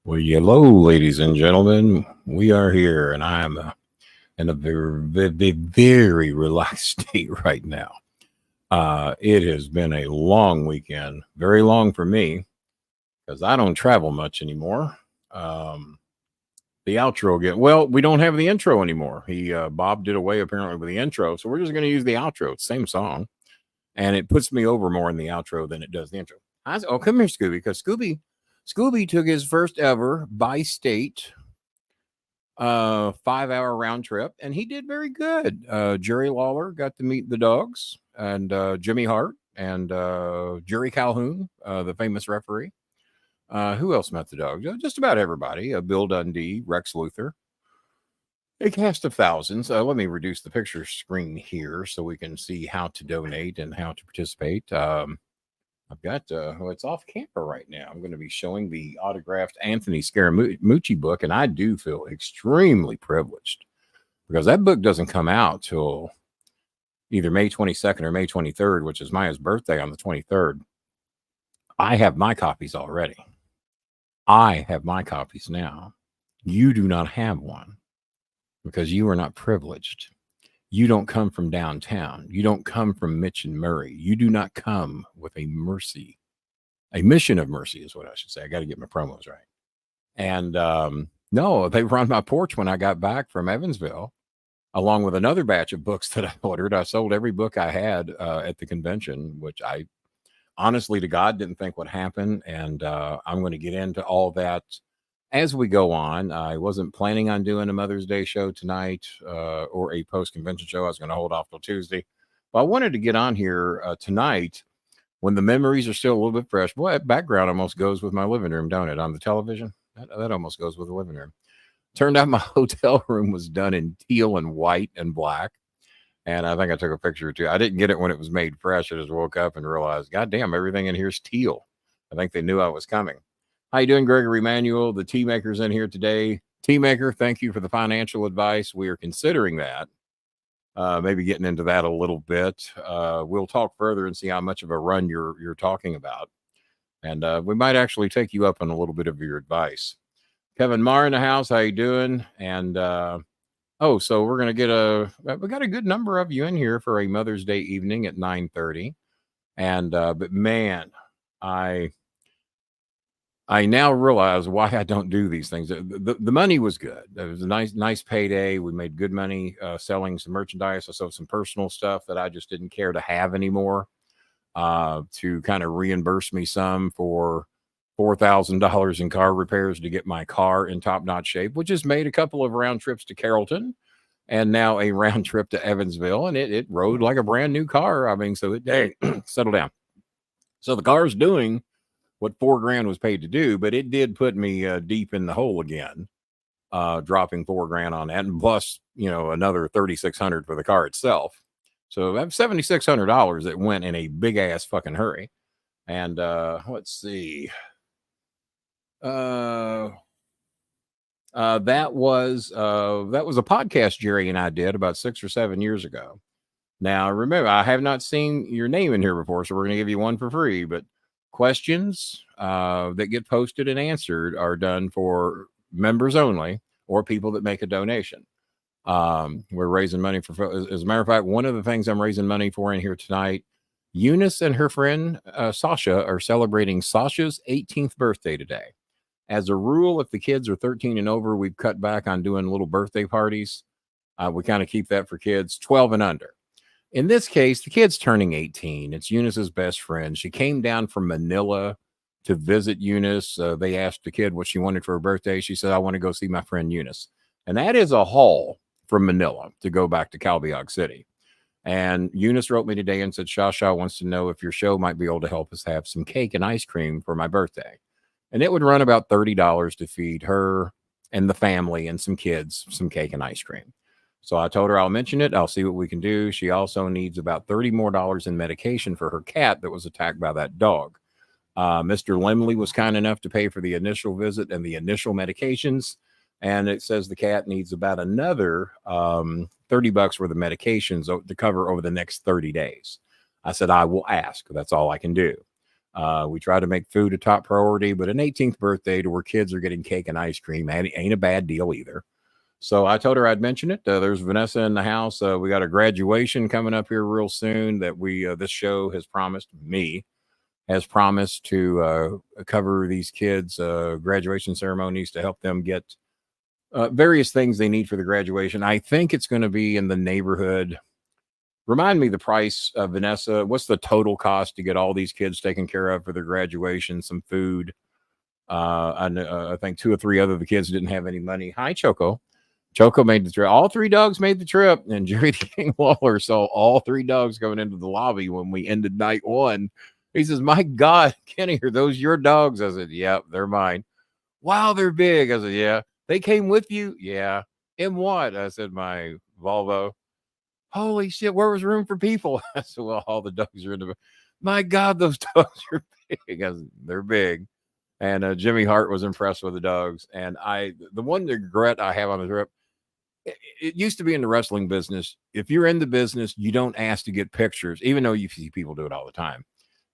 Well, hello, ladies and gentlemen. We are here, and I'm in a very relaxed state right now. It has been a long weekend, very long for me, because I don't travel much anymore. Um, the outro again. Well, we don't have the intro anymore. Bob did away apparently with the intro, so we're just going to use the outro. It's the same song, and it puts me over more in the outro than it does the intro. Come here, Scooby, because Scooby took his first ever bi-state 5-hour round trip, and he did very good. Jerry Lawler got to meet the dogs, and Jimmy Hart, and Jerry Calhoun, the famous referee. Who else met the dogs? Just about everybody. Bill Dundee, Rex Luthor, a cast of thousands. Let me reduce the picture screen here so we can see how to donate and how to participate. I've got, it's off camera right now. I'm going to be showing the autographed Anthony Scaramucci book, and I do feel extremely privileged because that book doesn't come out till either May 22nd or May 23rd, which is Maya's birthday on the 23rd. I have my copies already. I have my copies now. You do not have one because you are not privileged. You don't come from downtown. You don't come from Mitch and Murray. You do not come with a mission of mercy is what I should say. I got to get my promos right. And no, they were on my porch when I got back from Evansville, along with another batch of books that I ordered. I sold every book I had at the convention, which I honestly to God didn't think would happen. And I'm going to get into all that as we go on. I wasn't planning on doing a Mother's Day show tonight or a post-convention show. I was going to hold off till Tuesday. But I wanted to get on here tonight when the memories are still a little bit fresh. Boy, that background almost goes with my living room, don't it, on the television? That almost goes with the living room. Turned out my hotel room was done in teal and white and black. And I think I took a picture or two. I didn't get it when it was made fresh. I just woke up and realized, God damn, everything in here is teal. I think they knew I was coming. How you doing, Gregory Manuel? The tea maker's in here today. Tea maker, thank you for the financial advice. We are considering that. Maybe getting into that a little bit. We'll talk further and see how much of a run you're talking about. And we might actually take you up on a little bit of your advice. Kevin Marr in the house, how you doing? And so we're gonna get we got a good number of you in here for a Mother's Day evening at 9:30. And but man, I now realize why I don't do these things. The money was good. It was a nice payday. We made good money selling some merchandise. I sold some personal stuff that I just didn't care to have anymore to kind of reimburse me some for $4,000 in car repairs to get my car in top-notch shape, which has made a couple of round trips to Carrollton and now a round trip to Evansville. And it rode like a brand new car. I mean, so it settled down. So the car's doing what $4,000 was paid to do, but it did put me deep in the hole again, dropping $4,000 on that, and plus, another $3,600 for the car itself. So that's $7,600 that went in a big ass fucking hurry. And let's see, that was a podcast Jerry and I did about 6 or 7 years ago. Now remember, I have not seen your name in here before, so we're going to give you one for free, but questions that get posted and answered are done for members only or people that make a donation. We're raising money for, as a matter of fact, one of the things I'm raising money for in here tonight, Eunice and her friend Sasha are celebrating Sasha's 18th birthday today. As a rule, if the kids are 13 and over, we've cut back on doing little birthday parties. We kind of keep that for kids 12 and under. In this case, the kid's turning 18. It's Eunice's best friend. She came down from Manila to visit Eunice. They asked the kid what she wanted for her birthday. She said, I want to go see my friend Eunice. And that is a haul from Manila to go back to Calbiog City. And Eunice wrote me today and said, Shasha wants to know if your show might be able to help us have some cake and ice cream for my birthday. And it would run about $30 to feed her and the family and some kids some cake and ice cream. So I told her I'll mention it. I'll see what we can do. She also needs about $30 more in medication for her cat that was attacked by that dog. Mr. Lemley was kind enough to pay for the initial visit and the initial medications. And it says the cat needs about another $30 worth of medications to cover over the next 30 days. I said, I will ask. That's all I can do. We try to make food a top priority, but an 18th birthday to where kids are getting cake and ice cream ain't a bad deal either. So I told her I'd mention it. There's Vanessa in the house. We got a graduation coming up here real soon that this show has promised to cover these kids' graduation ceremonies to help them get various things they need for the graduation. I think it's going to be in the neighborhood. Remind me the price, Vanessa. What's the total cost to get all these kids taken care of for their graduation? Some food. I think 2 or 3 other of the kids didn't have any money. Hi, Choco. Choco made the trip. All 3 dogs made the trip, and Jerry King Lawler saw all 3 dogs going into the lobby when we ended night 1. He says, "My God, Kenny, are those your dogs?" I said, "Yeah, they're mine." "Wow, they're big." I said, "Yeah." "They came with you?" "Yeah." "In what?" I said, "My Volvo." "Holy shit, where was room for people?" I said, "Well, all the dogs are in the." "My God, those dogs are big." I said, "They're big." And Jimmy Hart was impressed with the dogs. And the one regret I have on the trip, it used to be in the wrestling business. If you're in the business, you don't ask to get pictures, even though you see people do it all the time.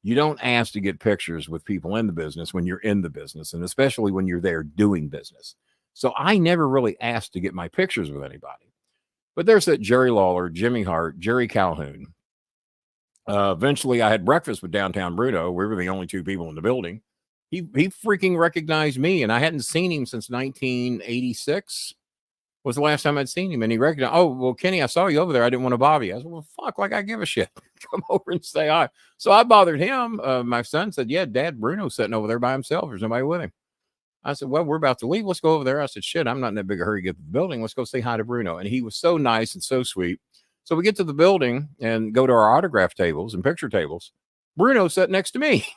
You don't ask to get pictures with people in the business when you're in the business, and especially when you're there doing business. So I never really asked to get my pictures with anybody. But there's that Jerry Lawler, Jimmy Hart, Jerry Calhoun. Eventually, I had breakfast with Downtown Bruno. We were the only 2 people in the building. He freaking recognized me, and I hadn't seen him since 1986. Was the last time I'd seen him, and he recognized. "Oh, well, Kenny, I saw you over there. I didn't want to bother you." I said, "Well, fuck, like I give a shit. Come over and say hi." So I bothered him. My son said, "Yeah, Dad, Bruno's sitting over there by himself. There's nobody with him." I said, "Well, we're about to leave. Let's go over there." I said, "Shit, I'm not in that big a hurry to get to the building. Let's go say hi to Bruno." And he was so nice and so sweet. So we get to the building and go to our autograph tables and picture tables. Bruno sat next to me.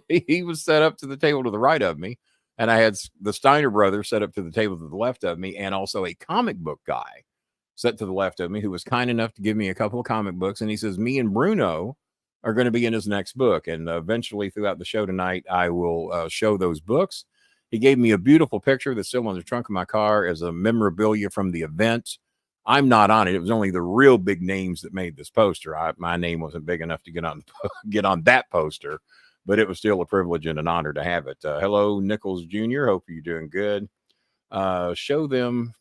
He was set up to the table to the right of me. And I had the Steiner brothers set up to the table to the left of me, and also a comic book guy set to the left of me who was kind enough to give me a couple of comic books. And he says, "Me and Bruno are going to be in his next book." And eventually throughout the show tonight, I will show those books. He gave me a beautiful picture that's still in the trunk of my car as a memorabilia from the event. I'm not on it. It was only the real big names that made this poster. My name wasn't big enough to get on that poster, but it was still a privilege and an honor to have it. Hello, Nichols Jr. Hope you're doing good. Show them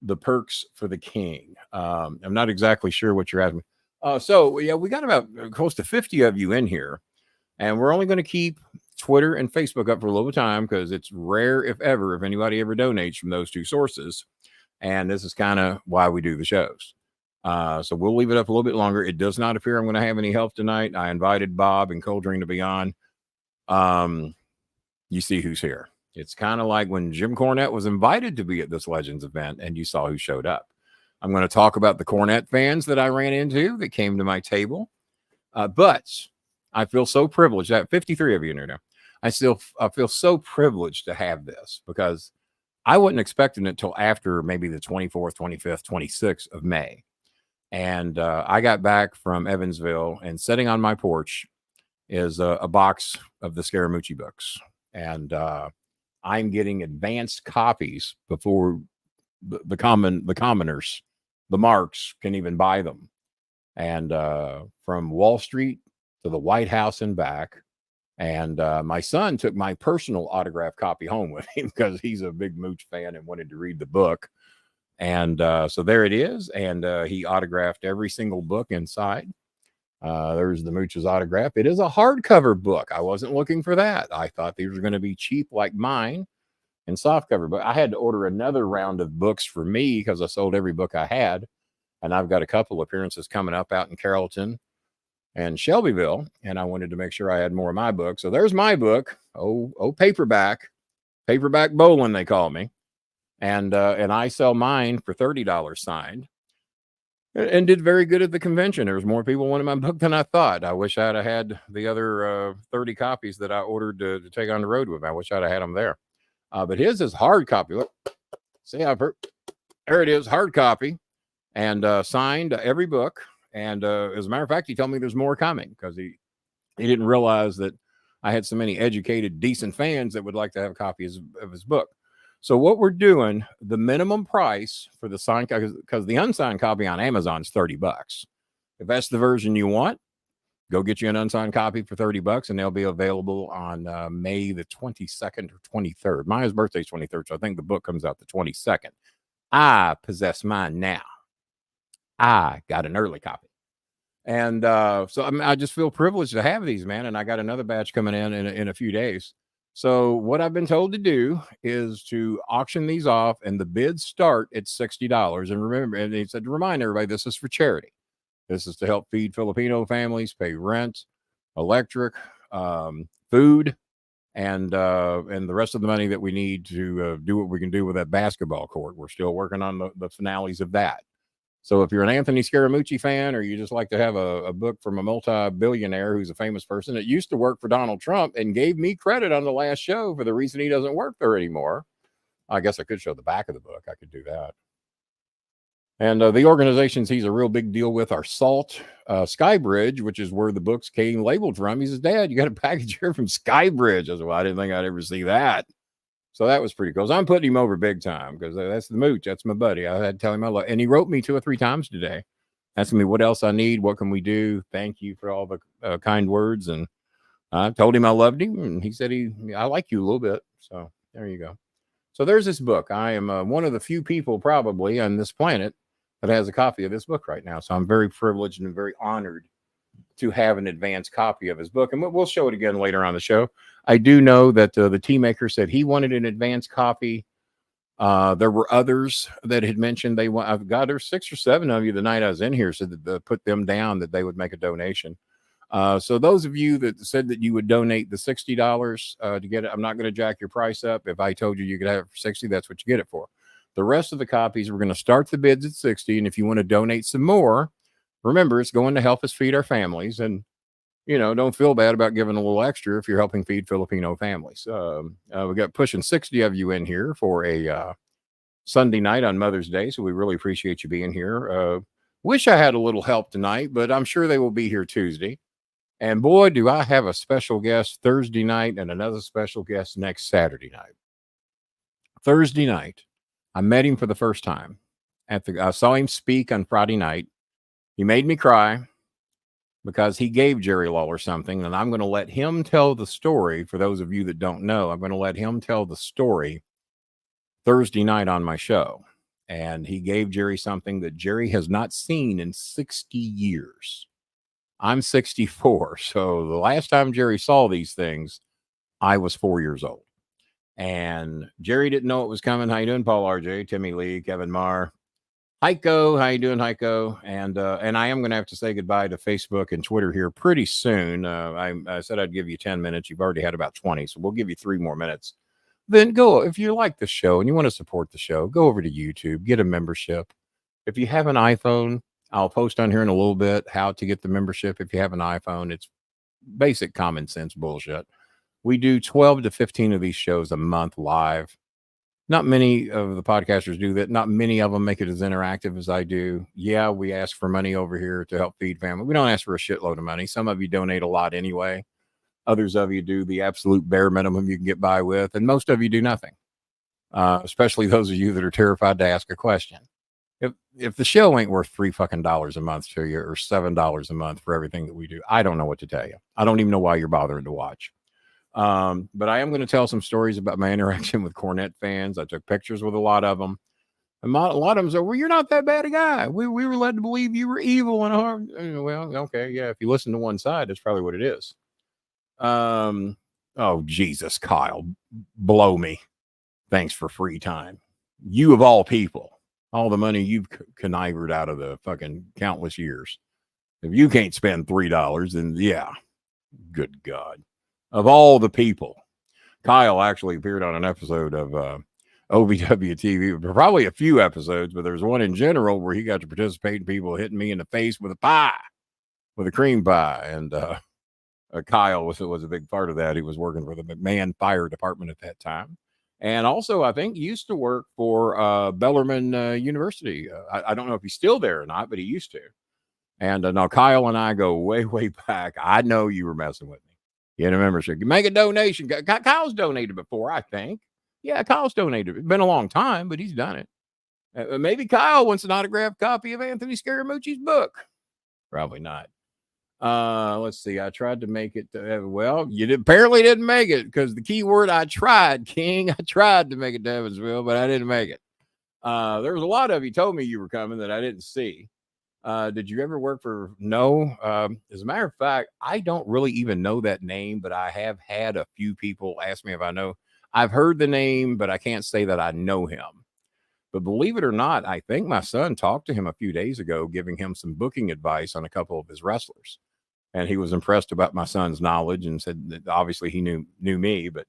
the perks for the king. I'm not exactly sure what you're asking. So yeah, we got about close to 50 of you in here, and we're only going to keep Twitter and Facebook up for a little time because it's rare, if anybody ever donates from those 2 sources. And this is kind of why we do the shows. So we'll leave it up a little bit longer. It does not appear I'm going to have any help tonight. I invited Bob and Coldring to be on. You see who's here. It's kind of like when Jim Cornette was invited to be at this Legends event and you saw who showed up. I'm going to talk about the Cornette fans that I ran into that came to my table. But I feel so privileged. I have 53 of you in here now. I feel so privileged to have this because I wasn't expecting it until after maybe the 24th, 25th, 26th of May. And I got back from Evansville, and sitting on my porch is a box of the Scaramucci books. And I'm getting advanced copies before the commoners, the marks, can even buy them. And from Wall Street to the White House and back. And my son took my personal autograph copy home with him because he's a big Mooch fan and wanted to read the book. And so there it is. And he autographed every single book inside. There's the Mooch's autograph. It is a hardcover book. I wasn't looking for that. I thought these were going to be cheap like mine and softcover. But I had to order another round of books for me because I sold every book I had. And I've got a couple appearances coming up out in Carrollton and Shelbyville, and I wanted to make sure I had more of my book. So there's my book. Paperback bowling, they call me. And I sell mine for $30 signed and did very good at the convention. There was more people wanting my book than I thought. I wish I'd have had the other 30 copies that I ordered to take on the road with. I wish I'd have had them there. But his is hard copy. Look, see, there it is, hard copy, and signed every book. And as a matter of fact, he told me there's more coming because he didn't realize that I had so many educated, decent fans that would like to have copies of his book. So what we're doing, the minimum price for the signed copy, because the unsigned copy on Amazon is $30. If that's the version you want, Go get you an unsigned copy for $30, and they'll be available on May the 22nd or 23rd. Maya's birthday is 23rd, so I think the book comes out the 22nd. I possess mine now. I got an early copy. And so I just feel privileged to have these, man. And I got another batch coming in a few days. So what I've been told to do is to auction these off, and the bids start at $60. And remember, and he said to remind everybody, this is for charity. This is to help feed Filipino families, pay rent, electric, food, and the rest of the money that we need to do what we can do with that basketball court. We're still working on the finales of that. So if you're an Anthony Scaramucci fan, or you just like to have a book from a multi-billionaire who's a famous person that used to work for Donald Trump and gave me credit on the last show for the reason he doesn't work there anymore, I guess I could show the back of the book. I could do that. And the organizations he's a real big deal with are SALT, Skybridge, which is where the books came labeled from. He says, Dad, you got a package here from Skybridge. I said, well, I didn't think I'd ever see that. So that was pretty cool. So I'm putting him over big time because that's the mooch. That's my buddy. I had to tell him I love, and he wrote me 2 or 3 times today, asking me what else I need. What can we do? Thank you for all the kind words. And I told him I loved him, and he said I like you a little bit. So there you go. So there's this book. I am one of the few people probably on this planet that has a copy of this book right now. So I'm very privileged and very honored to have an advanced copy of his book. And we'll show it again later on the show. I do know that the tea maker said he wanted an advanced copy. There were others that had mentioned they want. I've got there's 6 or 7 of you the night I was in here said that put them down that they would make a donation. So those of you that said that you would donate the $60 to get it, I'm not going to jack your price up. If I told you you could have it for 60, that's what you get it for. The rest of the copies, we're going to start the bids at 60. And if you want to donate some more, remember, it's going to help us feed our families. And, don't feel bad about giving a little extra if you're helping feed Filipino families. We got pushing 60 of you in here for a Sunday night on Mother's Day. So we really appreciate you being here. Wish I had a little help tonight, but I'm sure they will be here Tuesday. And boy, do I have a special guest Thursday night and another special guest next Saturday night. Thursday night, I met him for the first time. I saw him speak on Friday night. He made me cry because he gave Jerry Lawler something, and I'm going to let him tell the story. For those of you that don't know, I'm going to let him tell the story Thursday night on my show. And he gave Jerry something that Jerry has not seen in 60 years. I'm 64, so the last time Jerry saw these things, I was 4 years old. And Jerry didn't know it was coming. How you doing, Paul RJ, Timmy Lee, Kevin Marr? Heiko, how you doing, Heiko? And I am going to have to say goodbye to Facebook and Twitter here pretty soon. I said I'd give you 10 minutes. You've already had about 20, so we'll give you 3 more minutes. Then go, if you like the show and you want to support the show, go over to YouTube, get a membership. If you have an iPhone, I'll post on here in a little bit how to get the membership. If you have an iPhone, it's basic common sense bullshit. We do 12 to 15 of these shows a month live. Not many of the podcasters do that. Not many of them make it as interactive as I do. Yeah, we ask for money over here to help feed family. We don't ask for a shitload of money. Some of you donate a lot anyway. Others of you do the absolute bare minimum you can get by with. And most of you do nothing, especially those of you that are terrified to ask a question. If the show ain't worth $3 fucking a month to you, or $7 a month for everything that we do, I don't know what to tell you. I don't even know why you're bothering to watch. But I am going to tell some stories about my interaction with Cornette fans. I took pictures with a lot of them. And a lot of them said, well, you're not that bad a guy. We were led to believe you were evil and harm. Well, okay. Yeah. If you listen to one side, that's probably what it is. Oh, Jesus, Kyle, blow me. Thanks for free time. You of all people, all the money you've connived out of the fucking countless years. If you can't spend $3, then yeah, good God. Of all the people, Kyle actually appeared on an episode of OVW TV, probably a few episodes, but there's one in general where he got to participate in people hitting me in the face with a cream pie. And Kyle was a big part of that. He was working for the McMahon Fire Department at that time. And also, I think, used to work for Bellarmine University. I don't know if he's still there or not, but he used to. And now Kyle and I go way, way back. I know you were messing with me. Get a membership. Make a donation. Kyle's donated before, I think. Yeah, Kyle's donated. It's been a long time, but he's done it. Maybe Kyle wants an autographed copy of Anthony Scaramucci's book. Probably not. Let's see. I tried to make it. Well, apparently didn't make it because the key word I tried, King. I tried to make it to Evansville, but I didn't make it. There was a lot of you told me you were coming that I didn't see. Did you ever work for? No. As a matter of fact, I don't really even know that name, but I have had a few people ask me if I know. I've heard the name, but I can't say that I know him. But believe it or not, I think my son talked to him a few days ago, giving him some booking advice on a couple of his wrestlers. And he was impressed about my son's knowledge and said that obviously he knew me, but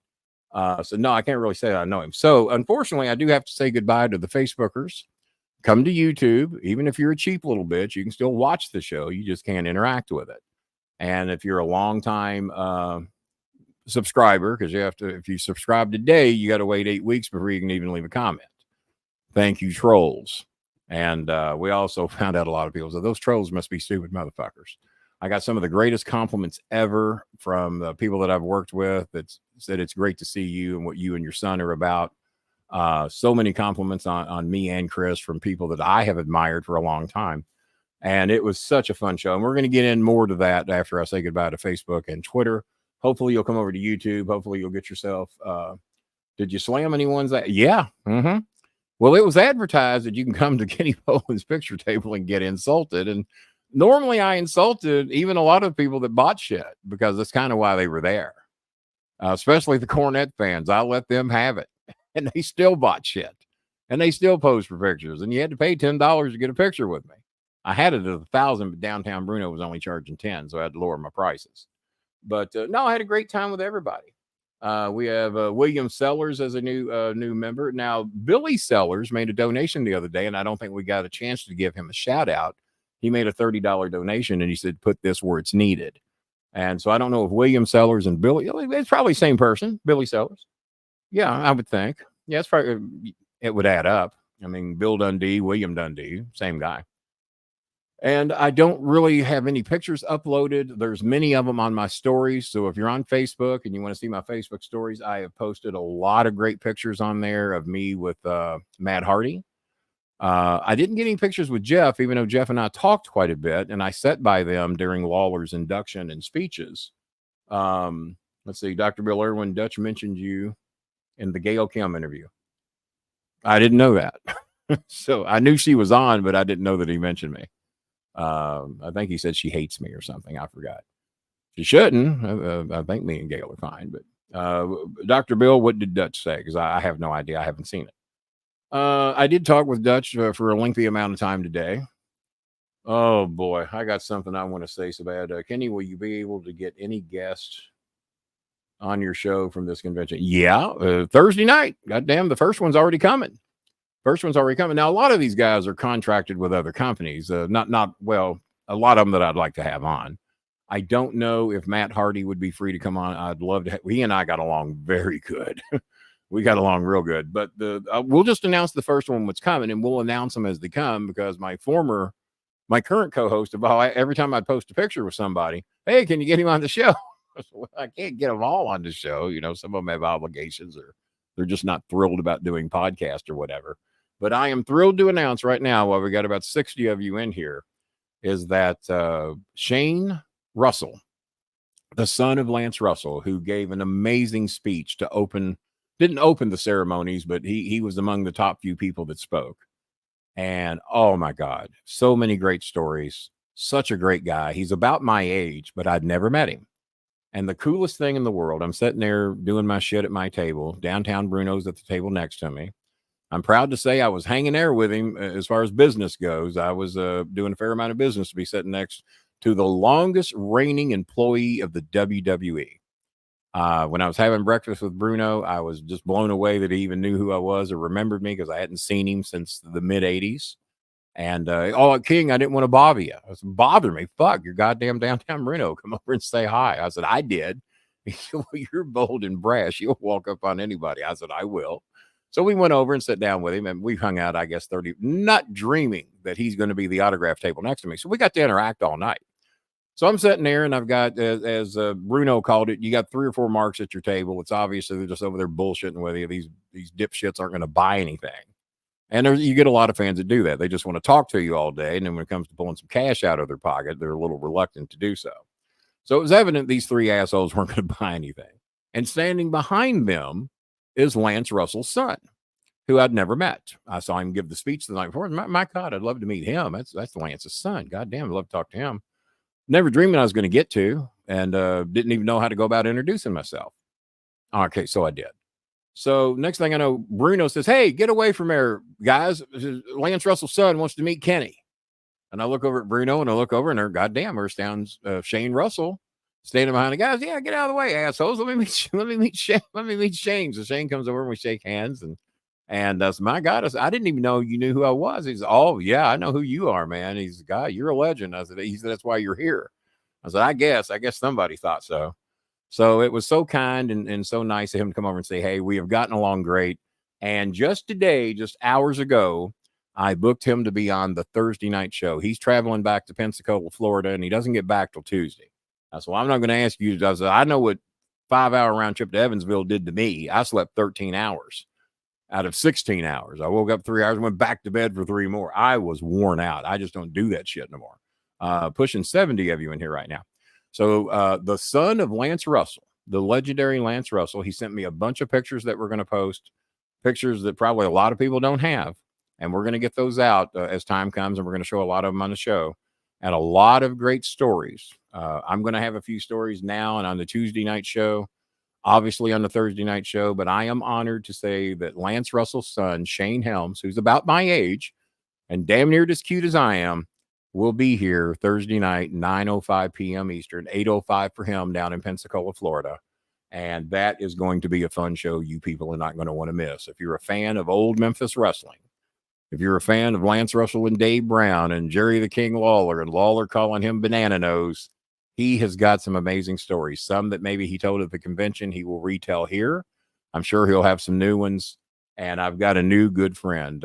so no, I can't really say that I know him. So unfortunately, I do have to say goodbye to the Facebookers. Come to YouTube. Even if you're a cheap little bitch, you can still watch the show. You just can't interact with it. And if you're a long time subscriber, because you have to, if you subscribe today, you got to wait 8 weeks before you can even leave a comment. Thank you, trolls. And we also found out a lot of people said those trolls must be stupid motherfuckers. I got some of the greatest compliments ever from the people that I've worked with that said it's great to see you and what you and your son are about. So many compliments on me and Chris from people that I have admired for a long time. And it was such a fun show. And we're going to get in more to that after I say goodbye to Facebook and Twitter. Hopefully you'll come over to YouTube. Hopefully you'll get yourself. Did you slam anyone's? Yeah. Mm-hmm. Well, it was advertised that you can come to Kenny Poland's picture table and get insulted. And normally I insulted even a lot of people that bought shit because that's kind of why they were there. Especially the Cornette fans. I let them have it. And they still bought shit. And they still posed for pictures. And you had to pay $10 to get a picture with me. I had it at 1,000, but downtown Bruno was only charging 10, so I had to lower my prices. But no, I had a great time with everybody. We have William Sellers as a new member. Now, Billy Sellers made a donation the other day, and I don't think we got a chance to give him a shout out. He made a $30 donation, and he said, put this where it's needed. And so I don't know if William Sellers and Billy, it's probably the same person, Billy Sellers. Yeah, I would think. Yeah, it's probably, it would add up. I mean, Bill Dundee, William Dundee, same guy. And I don't really have any pictures uploaded. There's many of them on my stories. So if you're on Facebook and you want to see my Facebook stories, I have posted a lot of great pictures on there of me with Matt Hardy. I didn't get any pictures with Jeff, even though Jeff and I talked quite a bit. And I sat by them during Lawler's induction and speeches. Let's see. Dr. Bill Irwin, Dutch mentioned you in the Gail Kim interview. I didn't know that. So I knew she was on, but I didn't know that he mentioned me. I think he said she hates me or something. I forgot. She shouldn't. I think me and Gail are fine. But Dr. Bill, what did Dutch say? Because I have no idea. I haven't seen it. I did talk with Dutch for a lengthy amount of time today. Oh, boy. I got something I want to say so bad. Kenny, will you be able to get any guests on your show from this convention? Yeah. Thursday night. Goddamn, the first one's already coming. Now, a lot of these guys are contracted with other companies. Well, a lot of them that I'd like to have on. I don't know if Matt Hardy would be free to come on. I'd love to. He and I got along very good. We got along real good. But we'll just announce the first one what's coming, and we'll announce them as they come because my current co-host, every time I post a picture with somebody, hey, can you get him on the show? I can't get them all on the show. You know, some of them have obligations or they're just not thrilled about doing podcast or whatever. But I am thrilled to announce right now, while we got about 60 of you in here, is that Shane Russell, the son of Lance Russell, who gave an amazing speech didn't open the ceremonies, but he was among the top few people that spoke. And oh my God, so many great stories. Such a great guy. He's about my age, but I'd never met him. And the coolest thing in the world, I'm sitting there doing my shit at my table. Downtown Bruno's at the table next to me. I'm proud to say I was hanging there with him as far as business goes. I was doing a fair amount of business to be sitting next to the longest reigning employee of the WWE. When I was having breakfast with Bruno, I was just blown away that he even knew who I was or remembered me because I hadn't seen him since the mid-'80s. And, King, I didn't want to bother you. I said, bother me? Fuck, you're goddamn downtown Bruno. Come over and say hi. I said, I did. He said, well, you're bold and brash. You'll walk up on anybody. I said, I will. So we went over and sat down with him, and we hung out, I guess, 30, not dreaming that he's going to be the autograph table next to me. So we got to interact all night. So I'm sitting there, and I've got, as Bruno called it, you got 3 or 4 marks at your table. It's obviously they're just over there bullshitting with you. These dipshits aren't going to buy anything. And you get a lot of fans that do that. They just want to talk to you all day. And then when it comes to pulling some cash out of their pocket, they're a little reluctant to do so. So it was evident these three assholes weren't going to buy anything. And standing behind them is Lance Russell's son, who I'd never met. I saw him give the speech the night before. My God, I'd love to meet him. That's Lance's son. God damn, I'd love to talk to him. Never dreaming I was going to get to, and didn't even know how to go about introducing myself. Okay, so I did. So next thing I know, Bruno says, "Hey, get away from there, guys. Lance Russell's son wants to meet Kenny." And I look over at Bruno, and I look over, and there, goddamn, there stands Shane Russell standing behind the guys. Yeah, get out of the way, assholes. Let me meet Shane. So Shane comes over, and we shake hands, and that's my God. I didn't even know you knew who I was. He's, oh yeah, I know who you are, man. He's, God, you're a legend. He said, that's why you're here. I said, I guess somebody thought so. So it was so kind and so nice of him to come over and say, hey, we have gotten along great. And just today, just hours ago, I booked him to be on the Thursday night show. He's traveling back to Pensacola, Florida, and he doesn't get back till Tuesday. I said, well, I'm not going to ask you. I said, I know what 5-hour round trip to Evansville did to me. I slept 13 hours out of 16 hours. I woke up 3 hours and went back to bed for 3 more. I was worn out. I just don't do that shit no more. Pushing 70 of you in here right now. So the son of Lance Russell, the legendary Lance Russell, he sent me a bunch of pictures that we're going to post, pictures that probably a lot of people don't have. And we're going to get those out as time comes, and we're going to show a lot of them on the show, and a lot of great stories. I'm going to have a few stories now and on the Tuesday night show, obviously on the Thursday night show, but I am honored to say that Lance Russell's son, Shane Helms, who's about my age and damn near as cute as I am, will be here Thursday night, 9:05 p.m. Eastern, 8:05 for him down in Pensacola, Florida. And that is going to be a fun show you people are not going to want to miss. If you're a fan of old Memphis wrestling, if you're a fan of Lance Russell and Dave Brown and Jerry the King Lawler and Lawler calling him Banana Nose, he has got some amazing stories. Some that maybe he told at the convention he will retell here. I'm sure he'll have some new ones. And I've got a new good friend.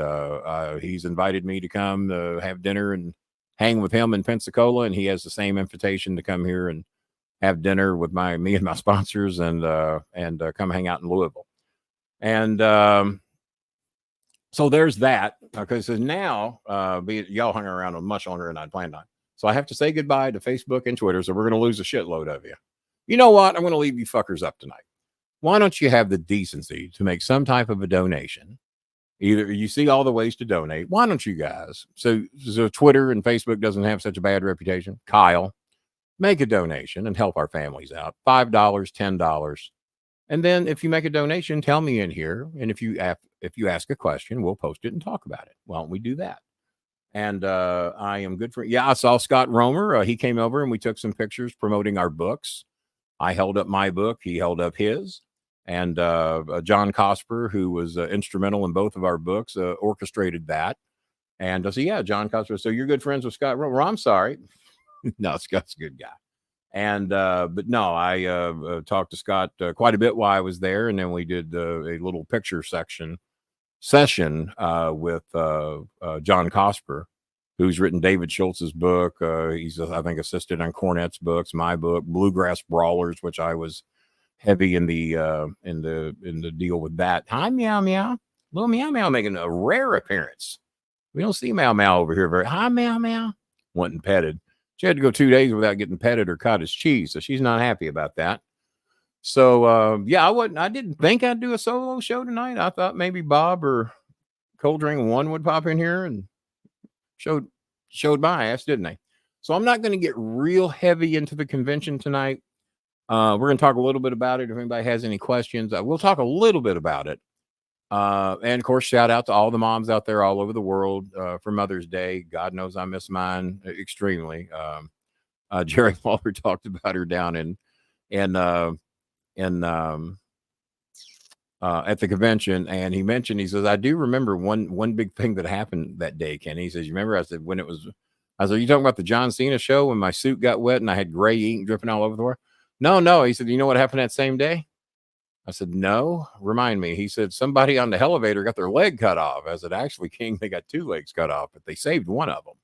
He's invited me to come have dinner and hang with him in Pensacola, and he has the same invitation to come here and have dinner with me and my sponsors and come hang out in Louisville. And so there's that. Okay, so now y'all hung around much longer than I'd planned on. So I have to say goodbye to Facebook and Twitter. So we're going to lose a shitload of you. You know what? I'm going to leave you fuckers up tonight. Why don't you have the decency to make some type of a donation? Either you see all the ways to donate. Why don't you guys? So Twitter and Facebook doesn't have such a bad reputation. Kyle, make a donation and help our families out. $5, $10. And then if you make a donation, tell me in here. And if you ask a question, we'll post it and talk about it. Why don't we do that? And I am good for it. Yeah, I saw Scott Romer. He came over and we took some pictures promoting our books. I held up my book. He held up his. And John Cosper, who was instrumental in both of our books, orchestrated that. And so, yeah, John Cosper. So you're good friends with Scott Romer? I'm sorry. No, Scott's a good guy. And but no, I talked to Scott quite a bit while I was there. And then we did a little picture session with John Cosper, who's written David Schultz's book. He's, I think, assisted on Cornette's books, my book, Bluegrass Brawlers, which I was heavy in the deal with that. Hi, Meow Meow. Little Meow Meow making a rare appearance. We don't see Meow Meow over here very. Hi, Meow Meow. Wanting petted. She had to go 2 days without getting petted or cottage cheese, so she's not happy about that. So yeah, I didn't think I'd do a solo show tonight. I thought maybe Bob or Cold Drink One would pop in here and showed my ass, didn't they? So I'm not going to get real heavy into the convention tonight. We're going to talk a little bit about it. If anybody has any questions, we'll talk a little bit about it. And of course, shout out to all the moms out there all over the world for Mother's Day. God knows I miss mine extremely. Jerry Lawler talked about her down at the convention, and he mentioned, he says, I do remember one big thing that happened that day, Kenny. He says, you remember? I said, I said, you talking about the John Cena show when my suit got wet and I had gray ink dripping all over the floor? No. He said, you know what happened that same day? I said, no, remind me. He said, somebody on the elevator got their leg cut off. I said, actually, King, they got 2 legs cut off, but they saved one of them.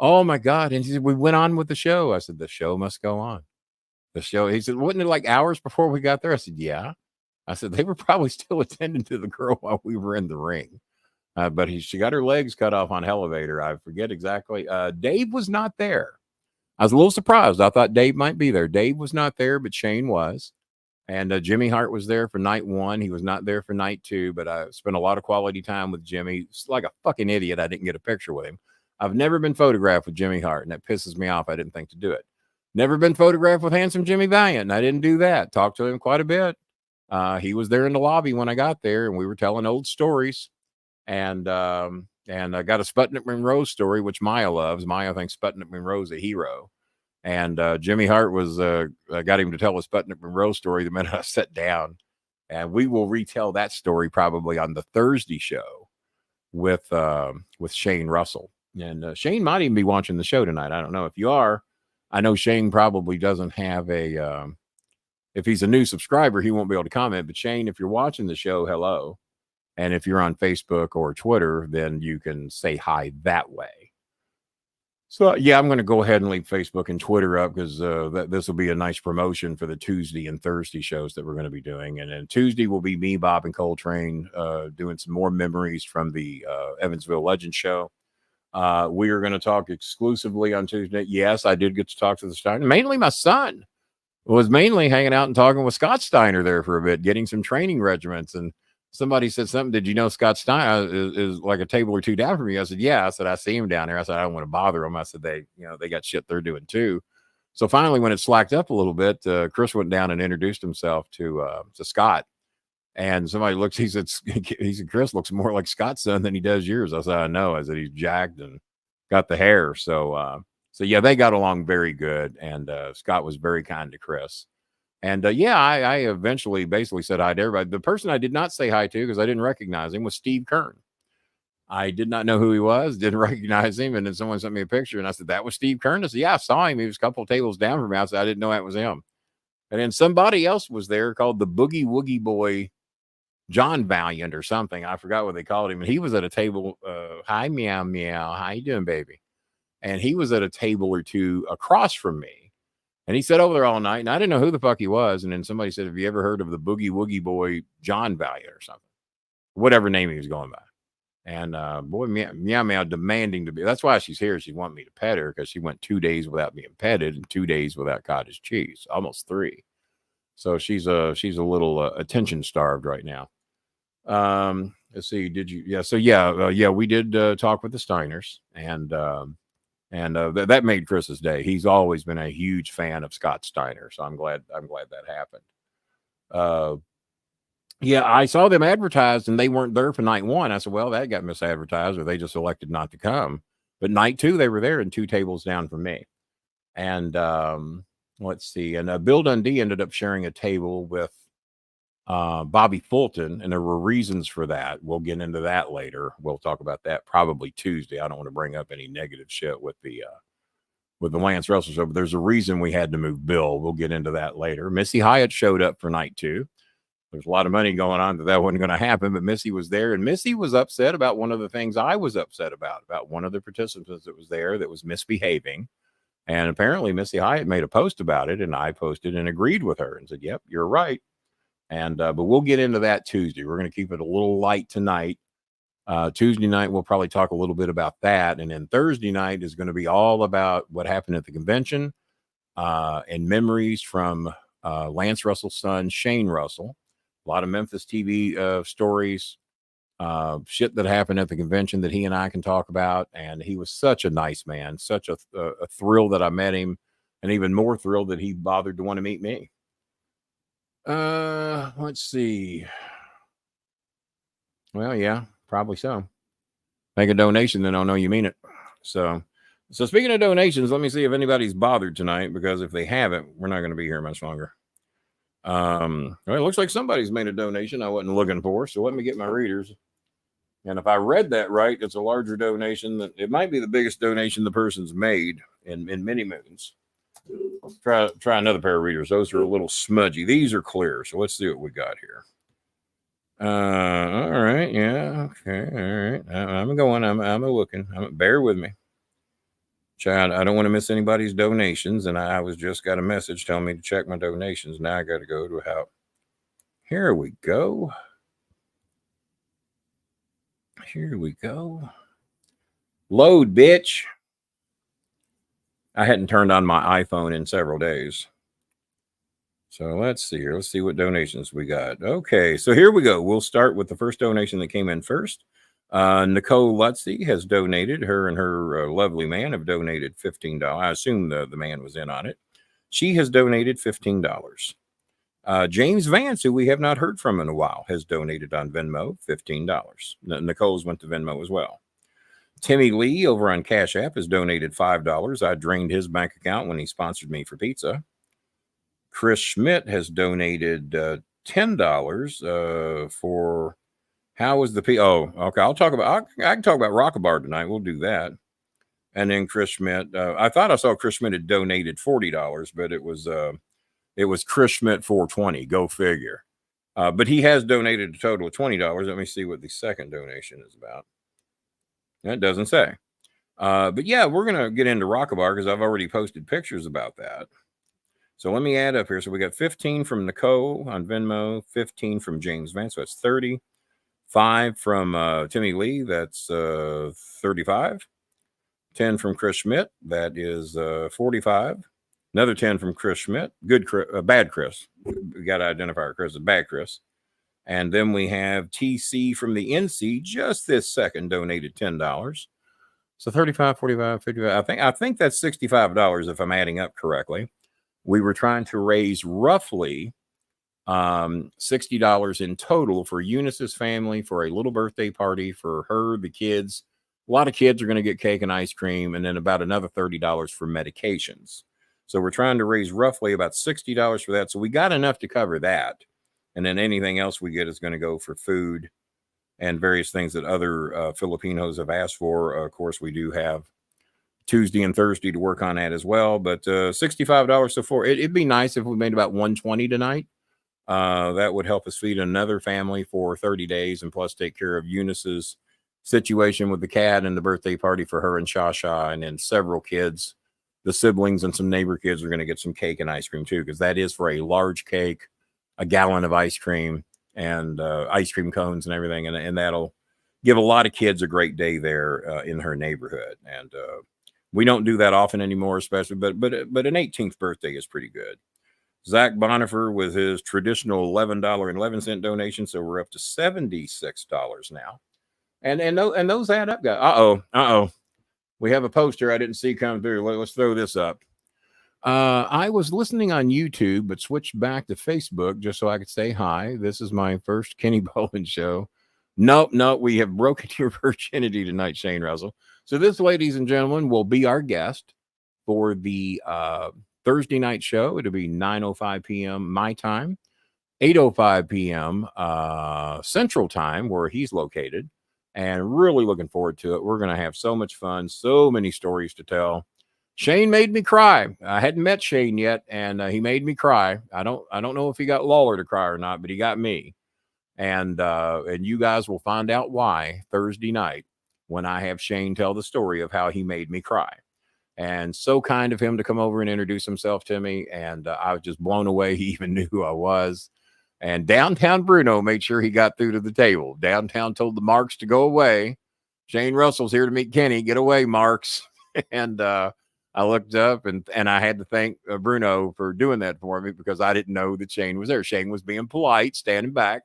Oh my God. And he said, we went on with the show. I said, the show must go on. The show. He said, wasn't it like hours before we got there? I said, yeah. I said, they were probably still attending to the girl while we were in the ring. But she got her legs cut off on elevator. I forget exactly. Dave was not there. I was a little surprised. I thought Dave might be there. Dave was not there, but Shane was. And Jimmy Hart was there for night 1. He was not there for night 2, but I spent a lot of quality time with Jimmy. It's like a fucking idiot. I didn't get a picture with him. I've never been photographed with Jimmy Hart, and that pisses me off. I didn't think to do it. Never been photographed with handsome Jimmy Valiant, and I didn't do that. Talked to him quite a bit. He was there in the lobby when I got there, and we were telling old stories. And I got a Sputnik Monroe story, which Maya loves. Maya thinks Sputnik Monroe's a hero. And Jimmy Hart was got him to tell a Sputnik Monroe story the minute I sat down. And we will retell that story probably on the Thursday show with Shane Russell. And Shane might even be watching the show tonight. I don't know. If you are, I know Shane probably doesn't have a if he's a new subscriber, he won't be able to comment. But Shane, if you're watching the show, hello. And if you're on Facebook or Twitter, then you can say hi that way. So, yeah, I'm going to go ahead and leave Facebook and Twitter up because this will be a nice promotion for the Tuesday and Thursday shows that we're going to be doing. And then Tuesday will be me, Bob, and Coltrane doing some more memories from the Evansville Legend show. We are going to talk exclusively on Tuesday. Yes, I did get to talk to the Steiner. Mainly my son was mainly hanging out and talking with Scott Steiner there for a bit, getting some training regiments. And somebody said something. Did you know Scott Steiner is like a table or two down from me? I said, yeah. I said, I see him down there. I said, I don't want to bother him. I said, they got shit they're doing too. So finally, when it slacked up a little bit, Chris went down and introduced himself to Scott. And somebody looked, he said, Chris looks more like Scott's son than he does yours. I said, I know. I said, he's jacked and got the hair. So yeah, they got along very good. And Scott was very kind to Chris. And I eventually basically said hi to everybody. The person I did not say hi to because I didn't recognize him was Steve Kern. I did not know who he was, didn't recognize him. And then someone sent me a picture and I said, that was Steve Kern. I said, yeah, I saw him. He was a couple of tables down from me. I said, I didn't know that was him. And then somebody else was there called the Boogie Woogie Boy, John Valiant or something. I forgot what they called him. And he was at a table. Hi, meow, meow. How you doing, baby? And he was at a table or two across from me. And he sat over there all night, and I didn't know who the fuck he was. And then somebody said, have you ever heard of the Boogie Woogie Boy, John Valiant or something? Whatever name he was going by. And boy, meow, meow, demanding to be. That's why she's here. She wanted me to pet her because she went 2 days without being petted and 2 days without cottage cheese, almost 3. So she's a little attention starved right now. Let's see. Did you? Yeah. So we did talk with the Steiners, and that made Chris's day. He's always been a huge fan of Scott Steiner, so I'm glad that happened. I saw them advertised, and they weren't there for night 1. I said, well, that got misadvertised, or they just elected not to come. But night 2, they were there, and 2 tables down from me. And let's see. And Bill Dundee ended up sharing a table with Bobby Fulton, and there were reasons for that. We'll get into that later. We'll talk about that probably Tuesday. I don't want to bring up any negative shit with the Lance Russell show, but there's a reason we had to move Bill. We'll get into that later. Missy Hyatt showed up for night 2. There's a lot of money going on that wasn't going to happen, but Missy was there, and Missy was upset about one of the things I was upset about one of the participants that was there that was misbehaving. And apparently Missy Hyatt made a post about it, and I posted and agreed with her and said, yep, you're right. And but we'll get into that Tuesday. We're going to keep it a little light tonight. Tuesday night, we'll probably talk a little bit about that. And then Thursday night is going to be all about what happened at the convention and memories from Lance Russell's son, Shane Russell. A lot of Memphis TV stories, shit that happened at the convention that he and I can talk about. And he was such a nice man, such a thrill that I met him, and even more thrilled that he bothered to want to meet me. Let's see. Well, yeah, probably so. Make a donation, then I'll know you mean it. So speaking of donations, let me see if anybody's bothered tonight, because if they haven't, we're not going to be here much longer. Well, it looks like somebody's made a donation I wasn't looking for, so let me get my readers. And if I read that right, it's a larger donation. It might be the biggest donation the person's made in many moons. Let's try another pair of readers. Those are a little smudgy. These are clear. So let's see what we got here. All right. Yeah. Okay. All right. I'm going. I'm looking. Bear with me. Child, I don't want to miss anybody's donations. And I was just got a message telling me to check my donations. Now I got to go to how. Here we go. Here we go. Load, bitch. I hadn't turned on my iPhone in several days. So let's see here. Let's see what donations we got. Okay, so here we go. We'll start with the first donation that came in first. Nicole Lutzy has donated. Her and her lovely man have donated $15. I assume the man was in on it. She has donated $15. James Vance, who we have not heard from in a while, has donated on Venmo $15. Nicole's went to Venmo as well. Timmy Lee over on Cash App has donated $5. I drained his bank account when he sponsored me for pizza. Chris Schmidt has donated $10 for how was the oh, okay. I can talk about Rockabar tonight. We'll do that. And then Chris Schmidt, I thought I saw Chris Schmidt had donated $40, but it was Chris Schmidt $420. Go figure. But he has donated a total of $20. Let me see what the second donation is about. That doesn't say. But yeah, we're going to get into Rockabar because I've already posted pictures about that. So let me add up here. So we got 15 from Nicole on Venmo, 15 from James Vance. So that's 30. 5 from Timmy Lee. That's 35. 10 from Chris Schmidt. That is 45. Another 10 from Chris Schmidt. Bad Chris. We got to identify our Chris as bad Chris. And then we have TC from the NC just this second donated $10. So 35, 45, 55. I think that's $65 if I'm adding up correctly. We were trying to raise roughly $60 in total for Eunice's family for a little birthday party for her, the kids. A lot of kids are going to get cake and ice cream, and then about another $30 for medications. So we're trying to raise roughly about $60 for that. So we got enough to cover that. And then anything else we get is going to go for food and various things that other Filipinos have asked for. Of course, we do have Tuesday and Thursday to work on that as well. But $65 so far. It'd be nice if we made about $120 tonight. That would help us feed another family for 30 days and plus take care of Eunice's situation with the cat and the birthday party for her and Shasha, and then several kids, the siblings and some neighbor kids are going to get some cake and ice cream too, because that is for a large cake, a gallon of ice cream, and ice cream cones and everything. And that'll give a lot of kids a great day there in her neighborhood. And we don't do that often anymore, especially, but an 18th birthday is pretty good. Zach Bonifer with his traditional $11.11 donation. So we're up to $76 now. And those add up, guys. Uh-oh. We have a poster I didn't see come through. Let's throw this up. I was listening on YouTube, but switched back to Facebook just so I could say hi. This is my first Kenny Boland show. Nope. We have broken your virginity tonight, Shane Russell. So this, ladies and gentlemen, will be our guest for the Thursday night show. It'll be 9:05 p.m. my time, 8:05 p.m. Central time, where he's located. And really looking forward to it. We're going to have so much fun, so many stories to tell. Shane made me cry. I hadn't met Shane yet, and he made me cry. I don't know if he got Lawler to cry or not, but he got me. And you guys will find out why Thursday night when I have Shane tell the story of how he made me cry. And so kind of him to come over and introduce himself to me. And I was just blown away. He even knew who I was. And downtown Bruno made sure he got through to the table. Downtown told the Marks to go away. Shane Russell's here to meet Kenny. Get away, Marks. And I looked up and I had to thank Bruno for doing that for me because I didn't know that Shane was there. Shane was being polite, standing back,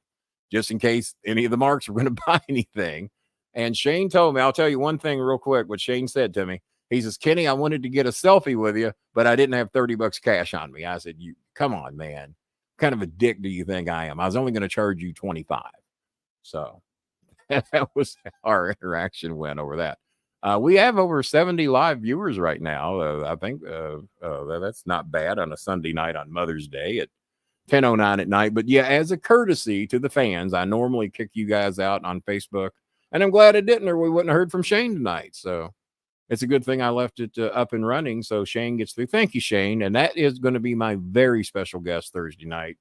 just in case any of the Marks were going to buy anything. And Shane told me, I'll tell you one thing real quick, what Shane said to me. He says, Kenny, I wanted to get a selfie with you, but I didn't have $30 cash on me. I said, "You come on, man. What kind of a dick do you think I am? I was only going to charge you 25. So that was how our interaction went over that. We have over 70 live viewers right now. I think that's not bad on a Sunday night on Mother's Day at 10:09 at night. But yeah, as a courtesy to the fans, I normally kick you guys out on Facebook, and I'm glad I didn't, or we wouldn't have heard from Shane tonight. So it's a good thing I left it up and running so Shane gets through. Thank you, Shane. And that is going to be my very special guest Thursday night.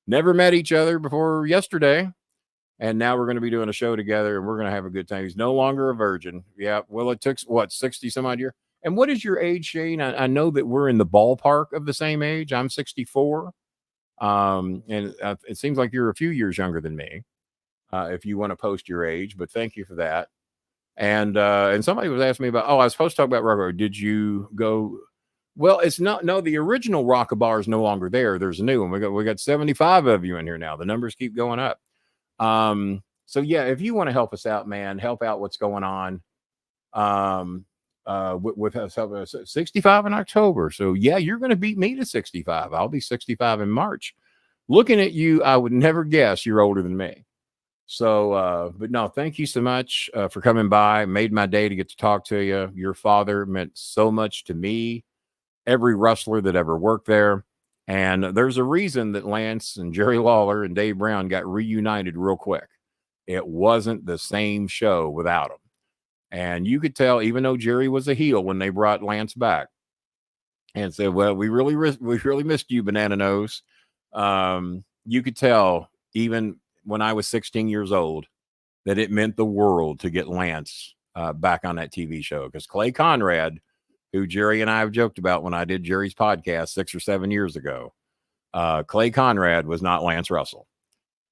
Never met each other before yesterday. And now we're going to be doing a show together, and we're going to have a good time. He's no longer a virgin. Yeah. Well, it took, 60 some odd years? And what is your age, Shane? I know that we're in the ballpark of the same age. I'm 64. And it seems like you're a few years younger than me. if you want to post your age, but thank you for that. And somebody was asking me about, I was supposed to talk about Rock. Did you go? Well, it's not. No, the original Rock-A-Bar is no longer there. There's a new one. We got 75 of you in here now. The numbers keep going up. So yeah, if you want to help us out, man, help out what's going on. With us 65 in October. So yeah, you're going to beat me to 65. I'll be 65 in March. Looking at you, I would never guess you're older than me. So, but no, thank you so much for coming by. Made my day to get to talk to you. Your father meant so much to me, every wrestler that ever worked there. And there's a reason that Lance and Jerry Lawler and Dave Brown got reunited real quick. It wasn't the same show without them. And you could tell, even though Jerry was a heel when they brought Lance back and said, well, we really missed you, Banana Nose. You could tell, even when I was 16 years old, that it meant the world to get Lance back on that TV show. Because Clay Conrad, who Jerry and I have joked about when I did Jerry's podcast 6 or 7 years ago, Clay Conrad was not Lance Russell.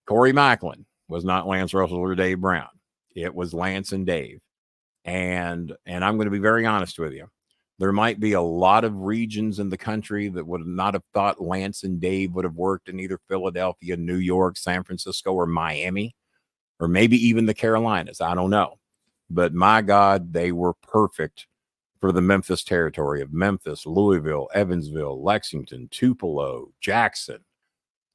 Corey Macklin was not Lance Russell or Dave Brown. It was Lance and Dave. And I'm going to be very honest with you. There might be a lot of regions in the country that would not have thought Lance and Dave would have worked in either Philadelphia, New York, San Francisco, or Miami, or maybe even the Carolinas. I don't know. But my God, they were perfect for the Memphis territory of Memphis, Louisville, Evansville, Lexington, Tupelo, Jackson.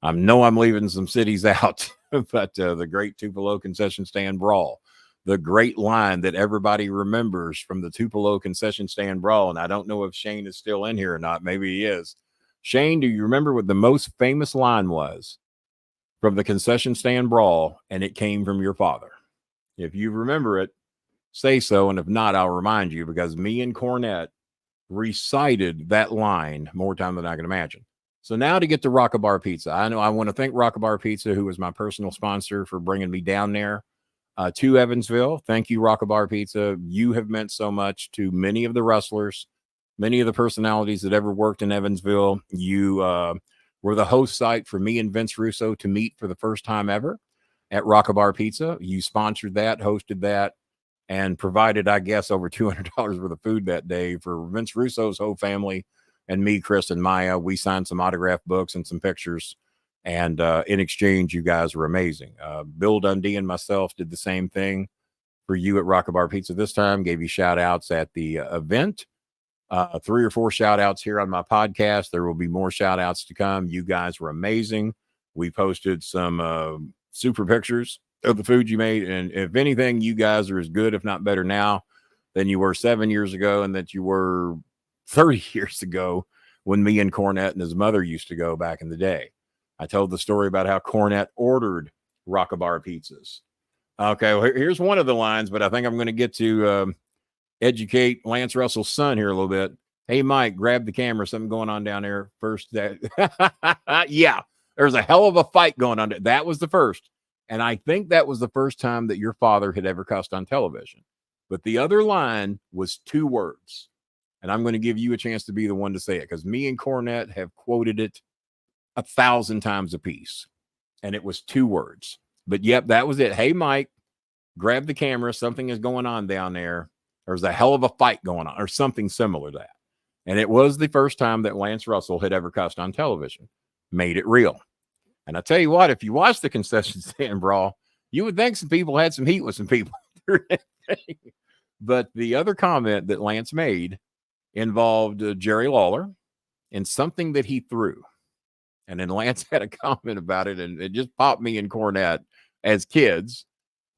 I know I'm leaving some cities out, but the great Tupelo concession stand brawl. The great line that everybody remembers from the Tupelo concession stand brawl. And I don't know if Shane is still in here or not. Maybe he is. Shane, do you remember what the most famous line was from the concession stand brawl? And it came from your father. If you remember it, say so. And if not, I'll remind you, because me and Cornette recited that line more time than I can imagine. So now to get to Rock-A-Bar Pizza. I know I want to thank Rock-A-Bar Pizza, who was my personal sponsor, for bringing me down there. To Evansville. Thank you, Rock-A-Bar Pizza. You have meant so much to many of the wrestlers, many of the personalities that ever worked in Evansville. You were the host site for me and Vince Russo to meet for the first time ever at Rock-A-Bar Pizza. You sponsored that, hosted that, and provided, I guess, over $200 worth of food that day for Vince Russo's whole family and me, Chris, and Maya. We signed some autograph books and some pictures. And in exchange, you guys were amazing. Bill Dundee and myself did the same thing for you at Rock-A-Bar Pizza this time. Gave you shout outs at the event. 3 or 4 shout outs here on my podcast. There will be more shout outs to come. You guys were amazing. We posted some super pictures of the food you made. And if anything, you guys are as good, if not better now, than you were 7 years ago and that you were 30 years ago when me and Cornette and his mother used to go back in the day. I told the story about how Cornette ordered Rock-A-Bar pizzas. Okay, well, here's one of the lines, but I think I'm going to get to educate Lance Russell's son here a little bit. Hey, Mike, grab the camera. Something going on down there first. Yeah, there's a hell of a fight going on. That was the first. And I think that was the first time that your father had ever cussed on television. But the other line was 2 words. And I'm going to give you a chance to be the one to say it, because me and Cornette have quoted it 1,000 times a piece, and it was 2 words. But yep, that was it. Hey, Mike, grab the camera. Something is going on down there. There's a hell of a fight going on, or something similar to that. And it was the first time that Lance Russell had ever cussed on television. Made it real. And I tell you what, if you watch the concession stand brawl, you would think some people had some heat with some people. But the other comment that Lance made involved Jerry Lawler and something that he threw. And then Lance had a comment about it, and it just popped me and Cornette as kids.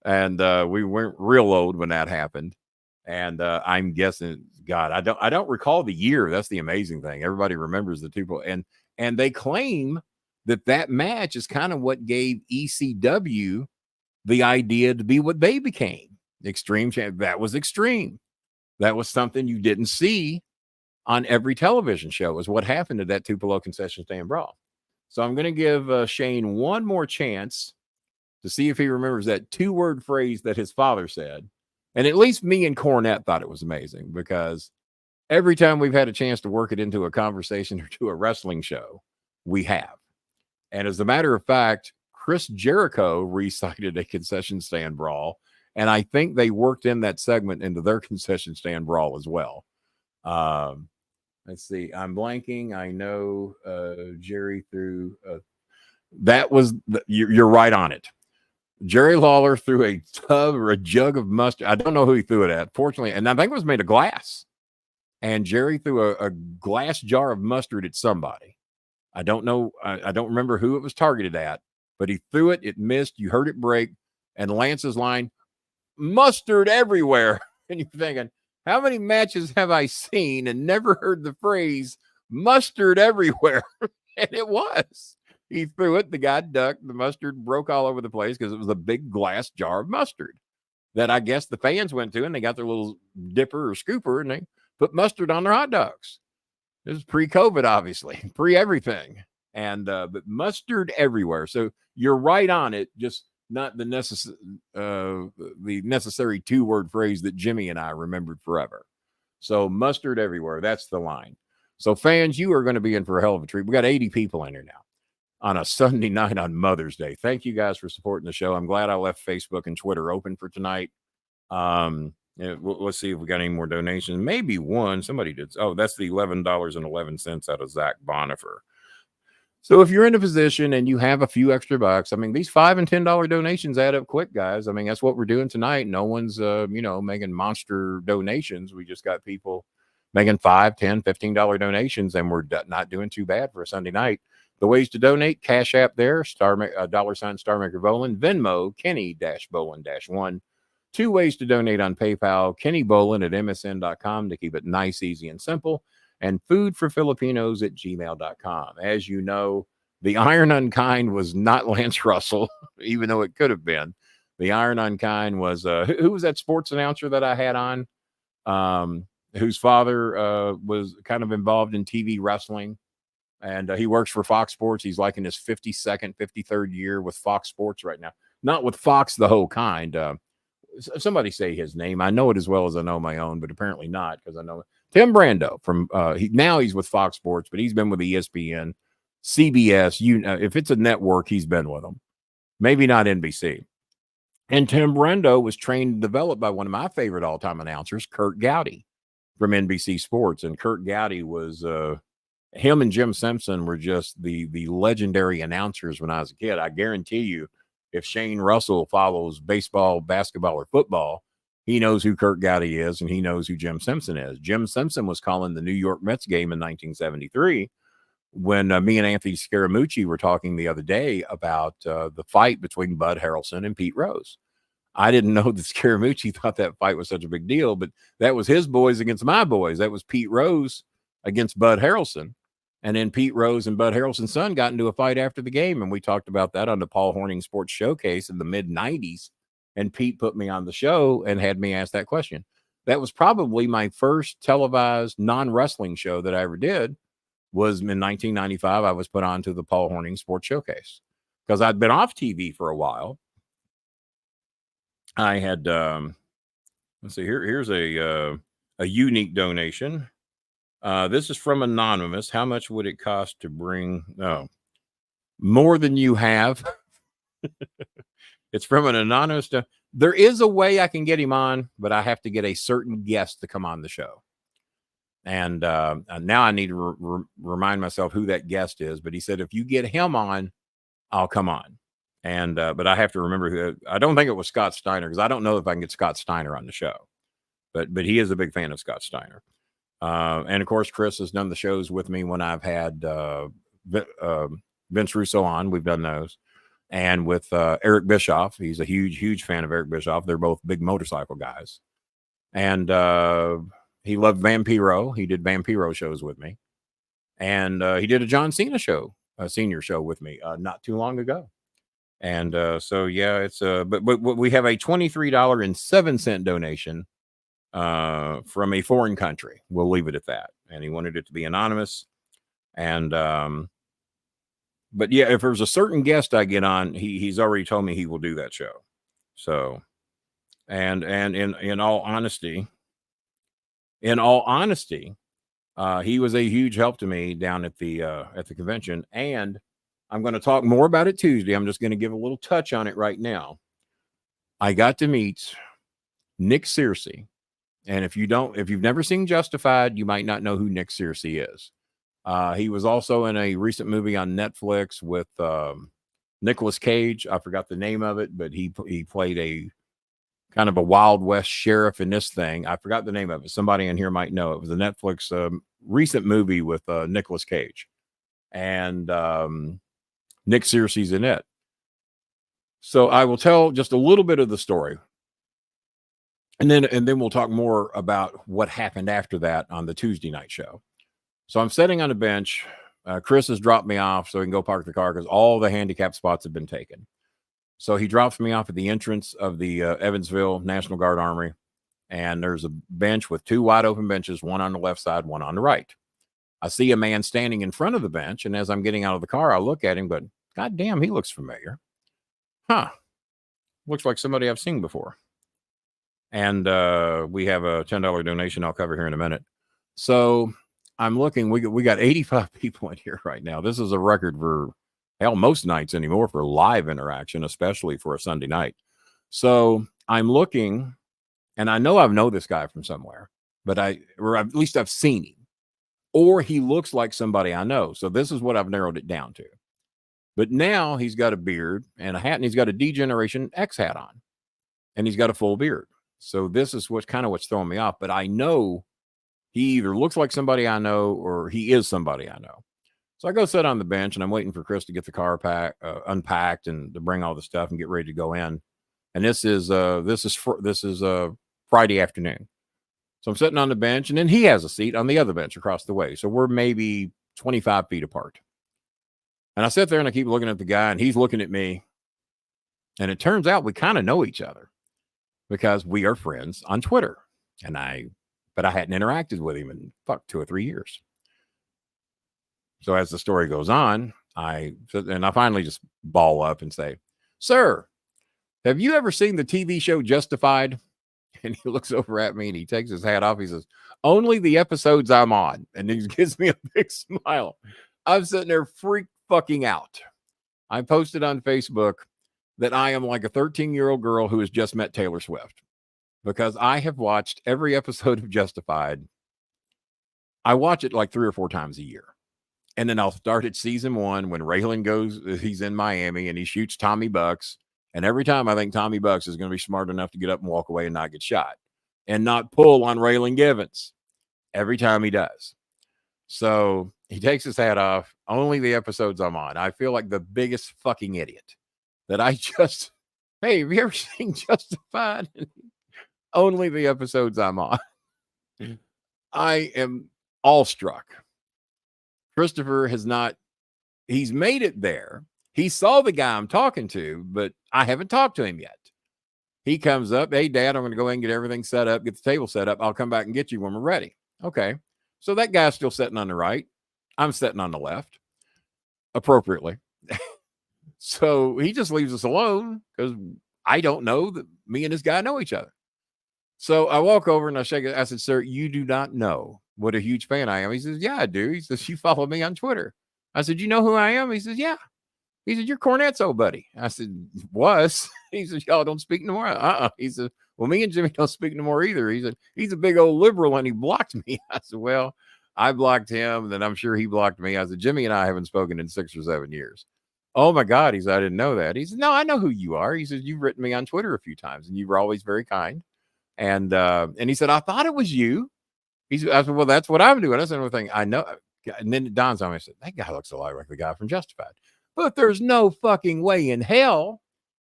And we weren't real old when that happened. And I'm guessing, God, I don't recall the year. That's the amazing thing. Everybody remembers the 2. And they claim that match is kind of what gave ECW the idea to be what they became. Extreme Champ. That was extreme. That was something you didn't see on every television show, is what happened to that Tupelo concession stand brawl. So I'm going to give Shane one more chance to see if he remembers that 2-word phrase that his father said. And at least me and Cornette thought it was amazing, because every time we've had a chance to work it into a conversation or to a wrestling show, we have. And as a matter of fact, Chris Jericho recited a concession stand brawl, and I think they worked in that segment into their concession stand brawl as well. Let's see. I'm blanking. I know Jerry threw. That was you're right on it. Jerry Lawler threw a tub or a jug of mustard. I don't know who he threw it at, fortunately, and I think it was made of glass. And Jerry threw a glass jar of mustard at somebody. I don't know. I don't remember who it was targeted at, but he threw it. It missed. You heard it break. And Lance's line, mustard everywhere. And you're thinking, how many matches have I seen and never heard the phrase mustard everywhere? And it was. He threw it. The guy ducked. The mustard broke all over the place because it was a big glass jar of mustard that I guess the fans went to, and they got their little dipper or scooper and they put mustard on their hot dogs. This is pre-COVID, obviously, pre-everything. And but mustard everywhere. So you're right on it, just not the necessary two-word phrase that Jimmy and I remembered forever. So mustard everywhere. That's the line. So fans, you are going to be in for a hell of a treat. We got 80 people in here now on a Sunday night on Mother's Day. Thank you guys for supporting the show. I'm glad I left Facebook and Twitter open for tonight. Let's see if we got any more donations. Maybe one. Somebody did. Oh, that's the $11.11 out of Zach Bonifer. So if you're in a position and you have a few extra bucks, I mean, these $5 and $10 donations add up quick, guys. I mean, that's what we're doing tonight. No one's, making monster donations. We just got people making $5, $10, $15 donations, and we're not doing too bad for a Sunday night. The ways to donate: Cash App there, $, Star Maker Bolin, Venmo, Kenny-Bolin-1. 2 ways to donate on PayPal: Kenny Bolin at msn.com to keep it nice, easy, and simple, and foodforfilipinos@gmail.com. As you know, the Iron Unkind was not Lance Russell, even though it could have been. The Iron Unkind was, who was that sports announcer that I had on, whose father was kind of involved in TV wrestling, and he works for Fox Sports. He's like in his 52nd, 53rd year with Fox Sports right now. Not with Fox the whole kind. Somebody say his name. I know it as well as I know my own, but apparently not, because I know Tim Brando from now he's with Fox Sports, but he's been with ESPN, CBS. If it's a network, he's been with them. Maybe not NBC. And Tim Brando was trained and developed by one of my favorite all-time announcers, Kurt Gowdy from NBC Sports. And Kurt Gowdy was him and Jim Simpson were just the legendary announcers when I was a kid. I guarantee you, if Shane Russell follows baseball, basketball, or football, he knows who Kurt Gowdy is, and he knows who Jim Simpson is. Jim Simpson was calling the New York Mets game in 1973 when me and Anthony Scaramucci were talking the other day about the fight between Bud Harrelson and Pete Rose. I didn't know that Scaramucci thought that fight was such a big deal, but that was his boys against my boys. That was Pete Rose against Bud Harrelson. And then Pete Rose and Bud Harrelson's son got into a fight after the game. And we talked about that on the Paul Horning Sports Showcase in the mid-90s. And Pete put me on the show and had me ask that question. That was probably my first televised non-wrestling show that I ever did, was in 1995. I was put on to the Paul Horning Sports Showcase because I'd been off TV for a while. I had, let's see, here's a unique donation. This is from Anonymous. How much would it cost to bring? Oh, more than you have. It's from an anonymous. There is a way I can get him on, but I have to get a certain guest to come on the show. And now I need to remind myself who that guest is. But he said, if you get him on, I'll come on. And but I have to remember who. I don't think it was Scott Steiner, because I don't know if I can get Scott Steiner on the show. But he is a big fan of Scott Steiner. And of course, Chris has done the shows with me when I've had Vince Russo on. We've done those. And with Eric Bischoff, he's a huge fan of Eric Bischoff. They're both big motorcycle guys. And he loved Vampiro. He did Vampiro shows with me. And he did a John Cena show, a senior show with me not too long ago. And so, yeah, it's but we have a $23.07 donation from a foreign country. We'll leave it at that. And he wanted it to be anonymous. And but yeah, if there's a certain guest I get on, he's already told me he will do that show. So, and in all honesty, he was a huge help to me down at the convention. And I'm going to talk more about it Tuesday. I'm just going to give a little touch on it right now. I got to meet Nick Searcy. And if you've never seen Justified, you might not know who Nick Searcy is. He was also in a recent movie on Netflix with Nicolas Cage. I forgot the name of it, but he played a kind of a Wild West sheriff in this thing. I forgot the name of it. Somebody in here might know. It was a Netflix recent movie with Nicolas Cage. And Nick Searcy's in it. So I will tell just a little bit of the story. And then we'll talk more about what happened after that on the Tuesday night show. So I'm sitting on a bench. Chris has dropped me off so he can go park the car because all the handicap spots have been taken. So he drops me off at the entrance of the Evansville National Guard Armory. And there's a bench with two wide open benches, one on the left side, one on the right. I see a man standing in front of the bench. And as I'm getting out of the car, I look at him, but God damn, he looks familiar. Huh. Looks like somebody I've seen before. And we have a $10 donation I'll cover here in a minute. So I'm looking, we got 85 people in here right now. This is a record for most nights anymore for live interaction, especially for a Sunday night. So I'm looking, and I know I've known this guy from somewhere, but or at least I've seen him, or he looks like somebody I know. So this is what I've narrowed it down to. But now he's got a beard and a hat, and he's got a D-Generation X hat on, and he's got a full beard. So this is what's throwing me off. But I know he either looks like somebody I know or he is somebody I know. So I go sit on the bench, and I'm waiting for Chris to get the car unpacked and to bring all the stuff and get ready to go in. And this is Friday afternoon. So I'm sitting on the bench, and then he has a seat on the other bench across the way. So we're maybe 25 feet apart. And I sit there and I keep looking at the guy, and he's looking at me. And it turns out we kind of know each other because we are friends on Twitter. But I hadn't interacted with him in 2 or 3 years. So as the story goes on, I finally just ball up and say, "Sir, have you ever seen the TV show Justified?" And he looks over at me and he takes his hat off. He says, "Only the episodes I'm on." And he gives me a big smile. I'm sitting there freak fucking out. I posted on Facebook that I am like a 13-year-old girl who has just met Taylor Swift because I have watched every episode of Justified. I watch it like 3 or 4 times a year. And then I'll start at season 1 when Raylan he's in Miami and he shoots Tommy Bucks. And every time I think Tommy Bucks is going to be smart enough to get up and walk away and not get shot and not pull on Raylan Givens. Every time he does. So he takes his hat off. Only the episodes I'm on. I feel like the biggest fucking idiot that hey, have you ever seen Justified? Only the episodes I'm on. I am awestruck. Christopher he's made it there. He saw the guy I'm talking to, but I haven't talked to him yet. He comes up, "Hey, Dad, I'm going to go ahead and get everything set up, get the table set up. I'll come back and get you when we're ready." Okay. So that guy's still sitting on the right. I'm sitting on the left, appropriately. So he just leaves us alone because I don't know that me and this guy know each other. So I walk over and I shake it. I said, "Sir, you do not know what a huge fan I am." He says, "Yeah, I do." He says, "You follow me on Twitter." I said, "You know who I am?" He says, "Yeah." He said, "You're Cornette's old buddy." I said, "Was?" He said, "Y'all don't speak no more." He said, "Well, me and Jimmy don't speak no more either." He said, "He's a big old liberal and he blocked me." I said, "Well, I blocked him, then I'm sure he blocked me." I said, "Jimmy and I haven't spoken in 6 or 7 years." "Oh my God." He said, "I didn't know that." He said, "No, I know who you are." He said, "You've written me on Twitter a few times and you were always very kind." And he said, "I thought it was you." I said, "Well, that's what I'm doing." That's another thing I know. And then it dawns on me. I said, "That guy looks a lot like the guy from Justified." But there's no fucking way in hell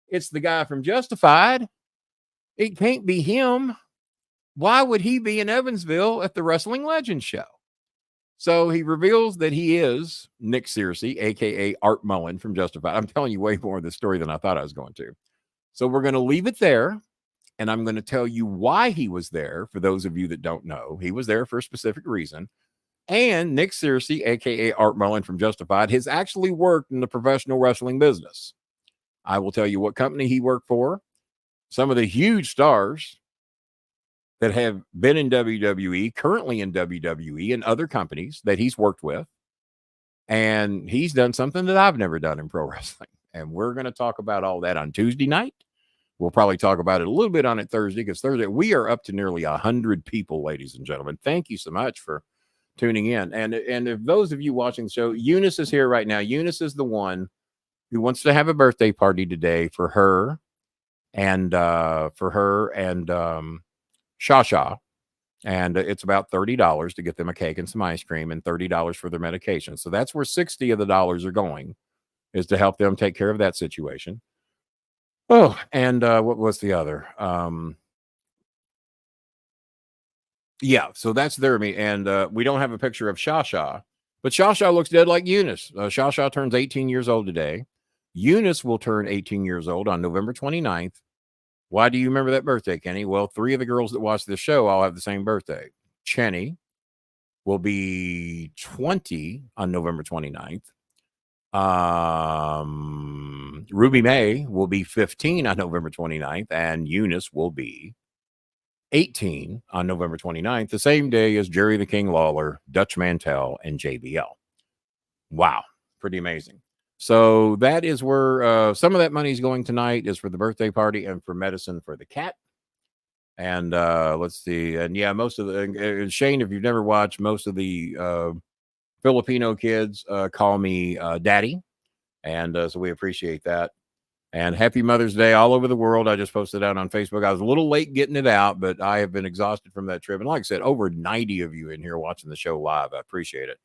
it's the guy from Justified. It can't be him. Why would he be in Evansville at the Wrestling Legends show? So he reveals that he is Nick Searcy, a.k.a. Art Mullen from Justified. I'm telling you way more of the story than I thought I was going to. So we're going to leave it there. And I'm going to tell you why he was there. For those of you that don't know, he was there for a specific reason. And Nick Searcy, a.k.a. Art Mullen from Justified, has actually worked in the professional wrestling business. I will tell you what company he worked for. Some of the huge stars that have been in WWE, currently in WWE, and other companies that he's worked with. And he's done something that I've never done in pro wrestling. And we're going to talk about all that on Tuesday night. We'll probably talk about it a little bit on it Thursday, because Thursday we are up to nearly 100 people, ladies and gentlemen. Thank you so much for tuning in. And if those of you watching the show, Eunice is here right now. Eunice is the one who wants to have a birthday party today for her and Shasha. And it's about $30 to get them a cake and some ice cream, and $30 for their medication. So that's where 60 of the dollars are going, is to help them take care of that situation. Oh, and what was the other? Yeah, so that's their me. And we don't have a picture of Shasha, but Shasha looks dead like Eunice. Shasha turns 18 years old today. Eunice will turn 18 years old on November 29th. Why do you remember that birthday, Kenny? Well, 3 of the girls that watch this show all have the same birthday. Chenny will be 20 on November 29th. Ruby May will be 15 on November 29th, and Eunice will be 18 on November 29th, the same day as Jerry the King Lawler, Dutch Mantel, and JBL. Wow, pretty amazing. So that is where some of that money is going tonight, is for the birthday party and for medicine for the cat. And let's see. And yeah, most of the Shane, if you've never watched, most of the Filipino kids call me daddy. And so we appreciate that. And happy Mother's Day all over the world. I just posted out on Facebook. I was a little late getting it out, but I have been exhausted from that trip. And like I said, over 90 of you in here watching the show live. I appreciate it.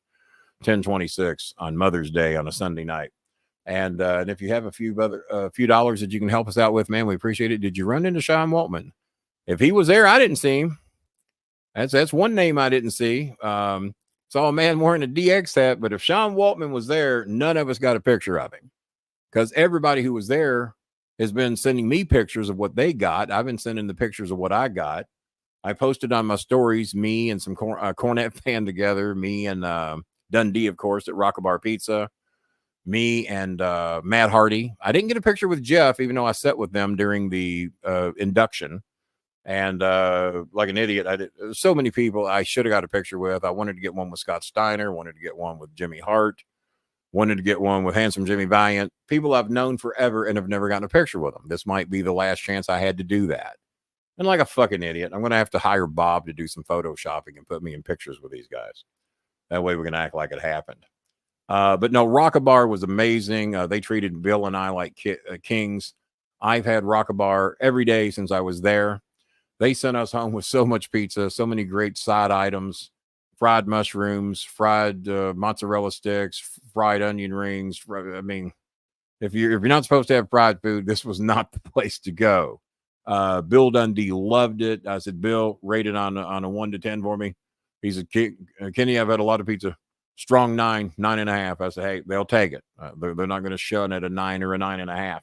10/26 on Mother's Day on a Sunday night. And if you have a few dollars that you can help us out with, man, we appreciate it. Did you run into Sean Waltman? If he was there, I didn't see him. That's one name I didn't see. Saw a man wearing a DX hat, but if Sean Waltman was there, none of us got a picture of him, because everybody who was there has been sending me pictures of what they got. I've been sending the pictures of what I got. I posted on my stories, me and some Cornet fan together, me and Dundee, of course, at Rockabar Pizza, me and Matt Hardy. I didn't get a picture with Jeff, even though I sat with them during the induction. And like an idiot, I did so many people I should have got a picture with. I wanted to get one with Scott Steiner, wanted to get one with Jimmy Hart, wanted to get one with Handsome Jimmy Valiant, people I've known forever and have never gotten a picture with them. This might be the last chance I had to do that. And like a fucking idiot, I'm going to have to hire Bob to do some photoshopping and put me in pictures with these guys. That way we can act like it happened. But no, Rockabar was amazing. They treated Bill and I like kings. I've had Rockabar every day since I was there. They sent us home with so much pizza, so many great side items, fried mushrooms, fried mozzarella sticks, fried onion rings. I mean, if you're not supposed to have fried food, this was not the place to go. Bill Dundee loved it. I said, Bill, rate it on a 1 to 10 for me. He said, Kenny, I've had a lot of pizza. Strong 9, 9.5. I said, hey, they'll take it. They're not going to shun at a 9 or a 9.5.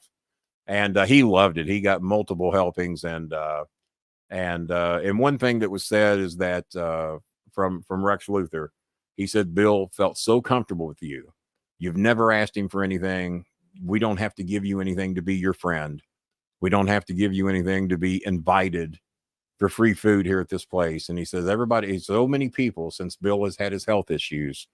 And he loved it. He got multiple helpings. And one thing that was said is that from Rex Luthor, he said, Bill felt so comfortable with you. You've never asked him for anything. We don't have to give you anything to be your friend. We don't have to give you anything to be invited for free food here at this place. And he says, so many people, since Bill has had his health issues,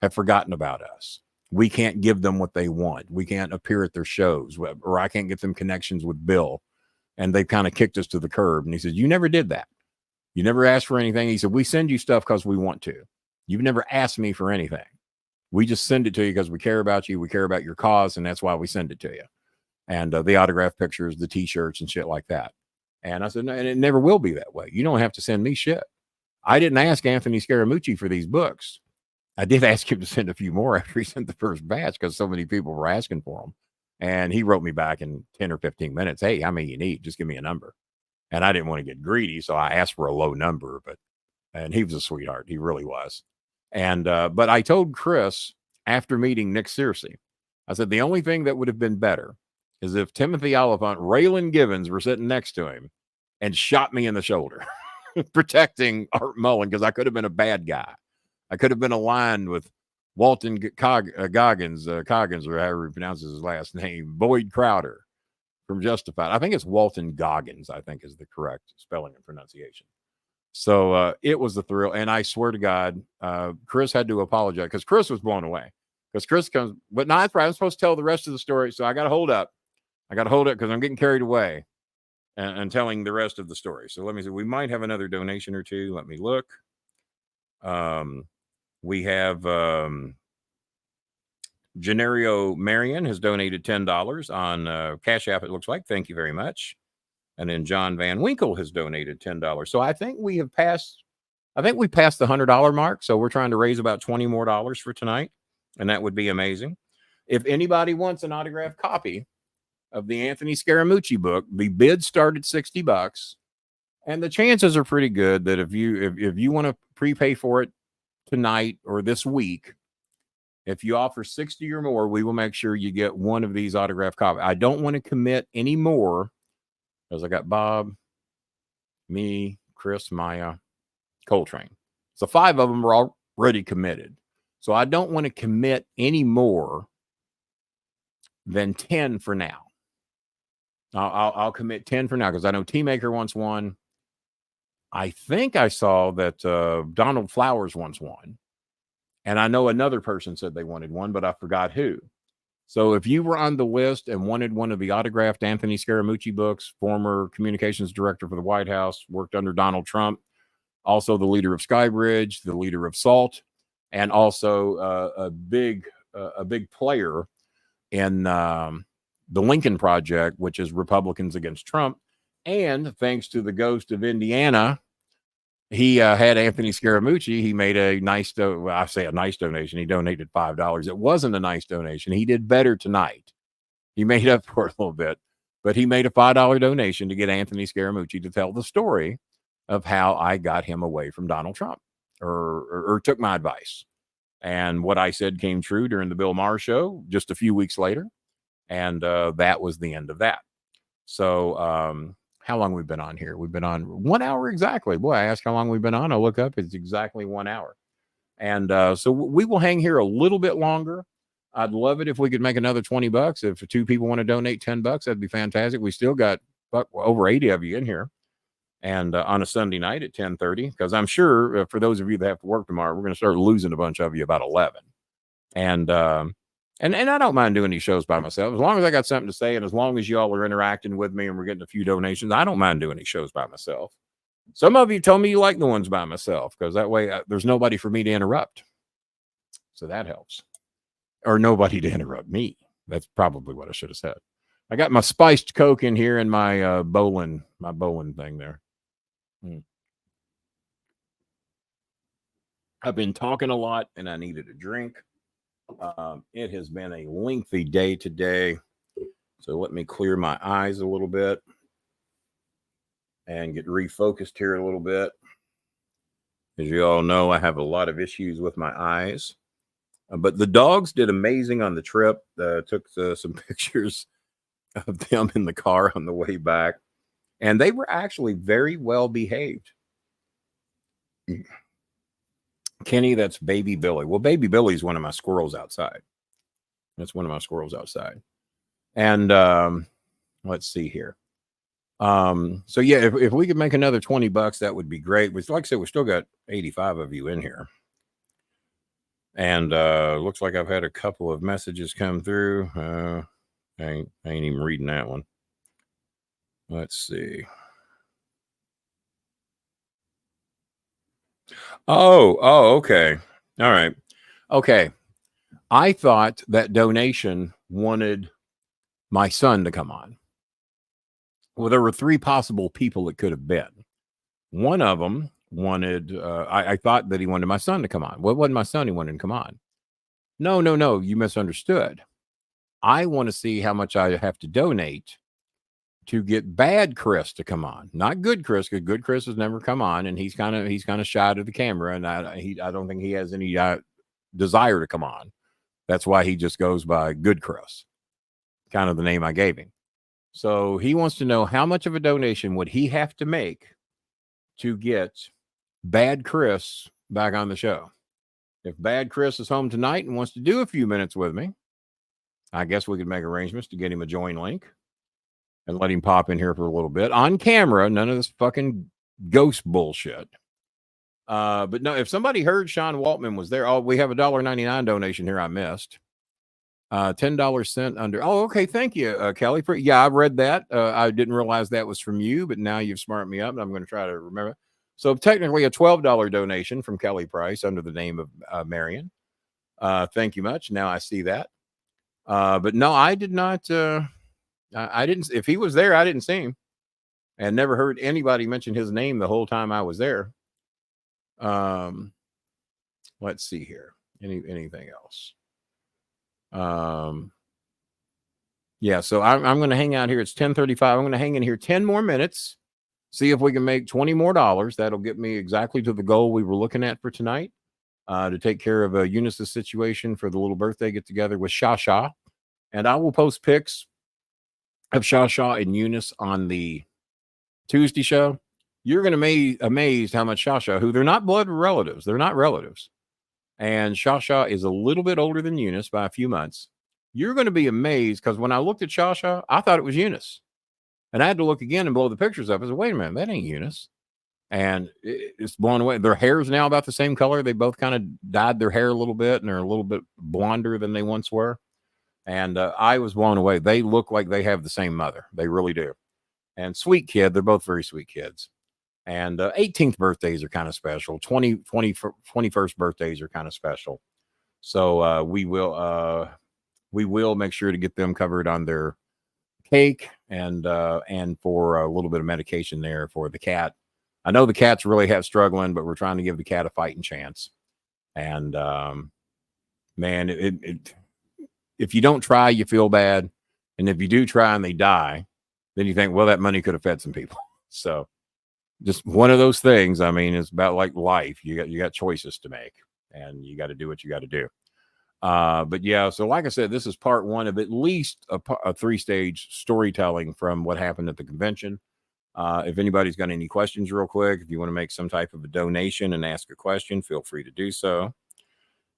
have forgotten about us. We can't give them what they want. We can't appear at their shows, or I can't get them connections with Bill. And they've kind of kicked us to the curb. And he says, you never did that. You never asked for anything. He said, we send you stuff because we want to. You've never asked me for anything. We just send it to you because we care about you. We care about your cause. And that's why we send it to you. And the autograph pictures, the t-shirts and shit like that. And I said, no, and it never will be that way. You don't have to send me shit. I didn't ask Anthony Scaramucci for these books. I did ask him to send a few more after he sent the first batch because so many people were asking for them. And he wrote me back in 10 or 15 minutes. Hey, how many you need? Just give me a number. And I didn't want to get greedy, so I asked for a low number. And he was a sweetheart. He really was. And but I told Chris after meeting Nick Searcy, I said the only thing that would have been better is if Timothy Oliphant, Raylan Givens were sitting next to him and shot me in the shoulder, protecting Art Mullen, because I could have been a bad guy. I could have been aligned with Walton Goggins, or however he pronounces his last name, Boyd Crowder from Justified. I think it's Walton Goggins, I think is the correct spelling and pronunciation. So it was the thrill. And I swear to God, Chris had to apologize because Chris was blown away. because Chris comes. But no, that's right. I'm supposed to tell the rest of the story, so I got to hold up. I got to hold it because I'm getting carried away and telling the rest of the story. So let me see. We might have another donation or two. Let me look. We have Genario Marion has donated $10 on Cash App, it looks like. Thank you very much. And then John Van Winkle has donated $10. So I think we passed the $100 mark. So we're trying to raise about $20 more for tonight. And that would be amazing. If anybody wants an autographed copy of the Anthony Scaramucci book, the bid started $60. And the chances are pretty good that if you want to prepay for it tonight or this week, if you offer 60 or more, we will make sure you get one of these autographed copies. I don't want to commit any more because I got Bob, me, Chris, Maya, Coltrane. So 5 of them are already committed. So I don't want to commit any more than 10 for now. I'll commit 10 for now because I know T-Maker wants one. I think I saw that Donald Flowers wants one. And I know another person said they wanted one, but I forgot who. So if you were on the list and wanted one of the autographed Anthony Scaramucci books, former communications director for the White House, worked under Donald Trump, also the leader of Skybridge, the leader of SALT, and also a big player in the Lincoln Project, which is Republicans against Trump. And thanks to the ghost of Indiana, he had Anthony Scaramucci. He made a nice donation. He donated $5. It wasn't a nice donation. He did better tonight. He made up for it a little bit, but he made a $5 donation to get Anthony Scaramucci to tell the story of how I got him away from Donald Trump or took my advice. And what I said came true during the Bill Maher show just a few weeks later. And that was the end of that. So, how long we've been on here? We've been on 1 hour exactly. Boy, I asked how long we've been on. I'll look up. It's exactly 1 hour. And so we will hang here a little bit longer. I'd love it if we could make another $20. If 2 people want to donate $10, that'd be fantastic. We still got over 80 of you in here. And on a Sunday night at 10:30, because I'm sure for those of you that have to work tomorrow, we're going to start losing a bunch of you about 11. And I don't mind doing these shows by myself. As long as I got something to say and as long as y'all are interacting with me and we're getting a few donations, I don't mind doing these shows by myself. Some of you told me you like the ones by myself because that way there's nobody for me to interrupt. So that helps. Or nobody to interrupt me. That's probably what I should have said. I got my spiced Coke in here and my bowling thing there. I've been talking a lot and I needed a drink. It has been a lengthy day today. So let me clear my eyes a little bit and get refocused here a little bit. As you all know, I have a lot of issues with my eyes. But the dogs did amazing on the trip. Took some pictures of them in the car on the way back. And they were actually very well behaved. Kenny, that's Baby Billy. Well, Baby Billy's one of my squirrels outside. That's one of my squirrels outside. And let's see here. So yeah, if we could make another $20, that would be great. But like I said, we still got 85 of you in here. And looks like I've had a couple of messages come through. I ain't even reading that one. Let's see. Oh, okay. All right. Okay. I thought that donation wanted my son to come on. Well, there were 3 possible people it could have been. One of them wanted, I thought that he wanted my son to come on. Well, it wasn't my son he wanted to come on. No, you misunderstood. I want to see how much I have to donate to get bad Chris to come on, not good Chris, because good Chris has never come on, and he's kind of shy to the camera, and I don't think he has any desire to come on. That's why he just goes by Good Chris, kind of the name I gave him. So he wants to know how much of a donation would he have to make to get bad Chris back on the show. If bad Chris is home tonight and wants to do a few minutes with me, I guess we could make arrangements to get him a join link and let him pop in here for a little bit on camera. None of this fucking ghost bullshit. But no, if somebody heard Sean Waltman was there, we have a $1.99 donation here I missed. $10 sent under. Oh, okay. Thank you, Kelly. Yeah, I read that. I didn't realize that was from you, but now you've smarted me up, and I'm going to try to remember. So technically, a $12 donation from Kelly Price under the name of Marion. Thank you much. Now I see that. But no, I did not. I didn't. If he was there, I didn't see him, and never heard anybody mention his name the whole time I was there. Let's see here. Anything else? Yeah, so I'm going to hang out here. It's 10:35. I'm going to hang in here 10 more minutes, see if we can make $20 more. That'll get me exactly to the goal we were looking at for tonight, to take care of Eunice's situation for the little birthday get together with Shasha. And I will post pics of Shasha and Eunice on the Tuesday show. You're going to be amazed how much Shasha, who they're not blood relatives, they're not relatives. And Shasha is a little bit older than Eunice by a few months. You're going to be amazed because when I looked at Shasha, I thought it was Eunice. And I had to look again and blow the pictures up. I said, wait a minute, that ain't Eunice. And it's blown away. Their hair is now about the same color. They both kind of dyed their hair a little bit, and they're a little bit blonder than they once were. And I was blown away. They look like they have the same mother. They really do. And sweet kid. They're both very sweet kids. And 18th birthdays are kind of special. 21st birthdays are kind of special. So we will make sure to get them covered on their cake and for a little bit of medication there for the cat. I know the cats really have struggling, but we're trying to give the cat a fighting chance. And man, if you don't try, you feel bad. And if you do try and they die, then you think, well, that money could have fed some people. So just one of those things. I mean, it's about like life. You got choices to make, and you got to do what you got to do. But yeah, so like I said, this is part one of at least a 3-stage storytelling from what happened at the convention. If anybody's got any questions real quick, if you want to make some type of a donation and ask a question, feel free to do so.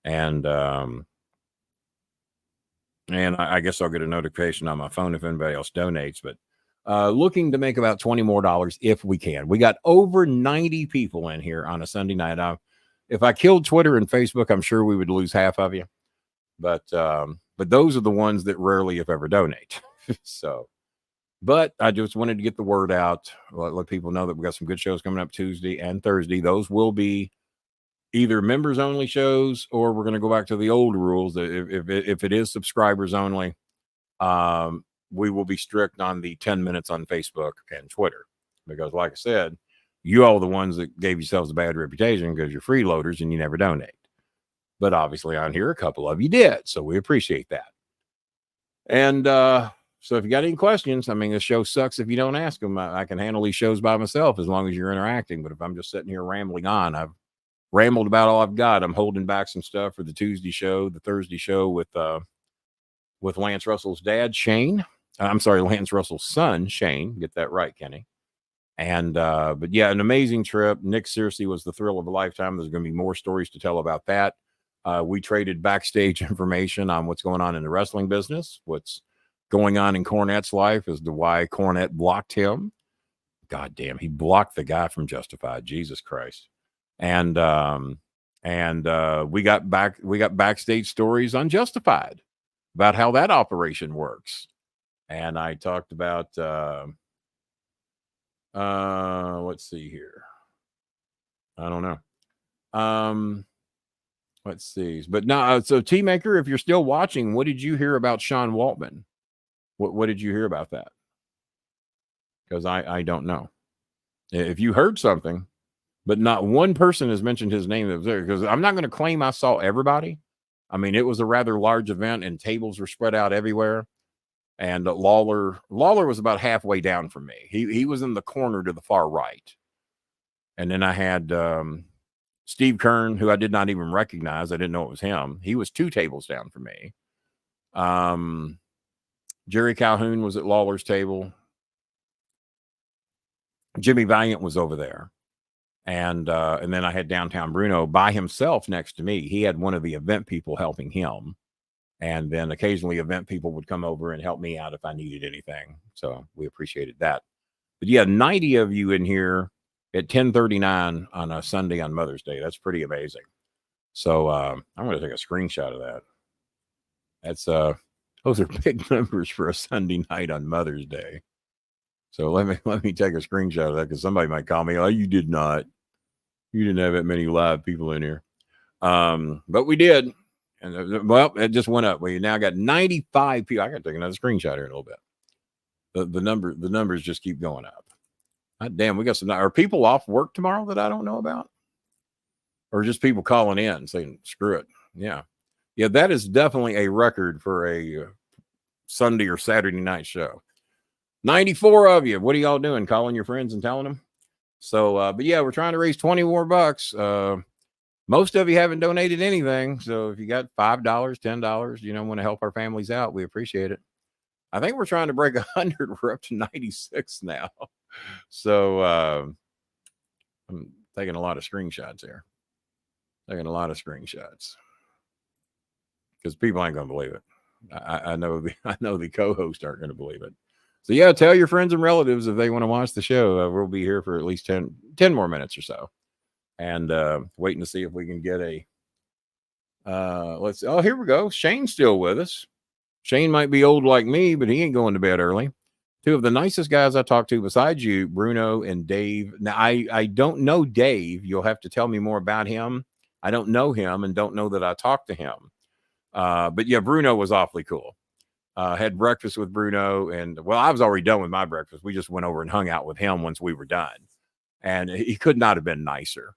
And I guess I'll get a notification on my phone if anybody else donates, but looking to make about $20 more if we can. We got over 90 people in here on a Sunday night. If I killed Twitter and Facebook, I'm sure we would lose half of you. But those are the ones that rarely, if ever, donate. So, but I just wanted to get the word out, let people know that we got some good shows coming up Tuesday and Thursday. Those will be either members only shows, or we're going to go back to the old rules. If it is subscribers only, we will be strict on the 10 minutes on Facebook and Twitter, because like I said, you all are the ones that gave yourselves a bad reputation because you're freeloaders and you never donate. But obviously on here, a couple of you did. So we appreciate that. And so if you got any questions, I mean, this show sucks if you don't ask them. I can handle these shows by myself as long as you're interacting. But if I'm just sitting here rambling on, I've rambled about all I've got. I'm holding back some stuff for the Tuesday show, the Thursday show with Lance Russell's dad, Shane. I'm sorry, Lance Russell's son, Shane. Get that right, Kenny. And but yeah, an amazing trip. Nick seriously was the thrill of a lifetime. There's going to be more stories to tell about that. We traded backstage information on what's going on in the wrestling business, what's going on in Cornette's life as to why Cornette blocked him. God damn, he blocked the guy from Justified. Jesus Christ. And we got backstage stories on Justified about how that operation works. And I talked about let's see here. I don't know. Let's see. But no, so T-Maker, if you're still watching, what did you hear about Sean Waltman? What did you hear about that? Because I don't know. If you heard something, but not one person has mentioned his name that was there, because I'm not going to claim I saw everybody. I mean, it was a rather large event and tables were spread out everywhere. And Lawler was about halfway down from me. He was in the corner to the far right. And then I had Steve Kern, who I did not even recognize. I didn't know it was him. He was 2 tables down from me. Jerry Calhoun was at Lawler's table. Jimmy Valiant was over there. And then I had Downtown Bruno by himself next to me. He had one of the event people helping him. And then occasionally event people would come over and help me out if I needed anything. So we appreciated that. But yeah, 90 of you in here at 10:39 on a Sunday on Mother's Day. That's pretty amazing. So I'm going to take a screenshot of that. That's Those are big numbers for a Sunday night on Mother's Day. So let me take a screenshot of that because somebody might call me. Oh, you did not. You didn't have that many live people in here. But we did. And well, it just went up. We now got 95 people. I got to take another screenshot here in a little bit. The numbers just keep going up. God damn, we got some. Are people off work tomorrow that I don't know about? Or just people calling in saying, screw it. Yeah. Yeah, that is definitely a record for a Sunday or Saturday night show. 94 of you. What are y'all doing? Calling your friends and telling them? So, but yeah, we're trying to raise 20 more bucks. Most of you haven't donated anything. So if you got $5, $10, want to help our families out, we appreciate it. I think we're trying to break 100. We're up to 96 now. So I'm taking a lot of screenshots here. Taking a lot of screenshots. Because people ain't going to believe it. I know the co-hosts aren't going to believe it. So yeah, tell your friends and relatives if they want to watch the show. We'll be here for at least 10 more minutes or so. And waiting to see if we can get here we go. Shane's still with us. Shane might be old like me, but he ain't going to bed early. Two of the nicest guys I talked to besides you, Bruno and Dave. Now, I don't know Dave. You'll have to tell me more about him. I don't know him and don't know that I talked to him. But yeah, Bruno was awfully cool. Had breakfast with Bruno, and well, I was already done with my breakfast. We just went over and hung out with him once we were done, and he could not have been nicer.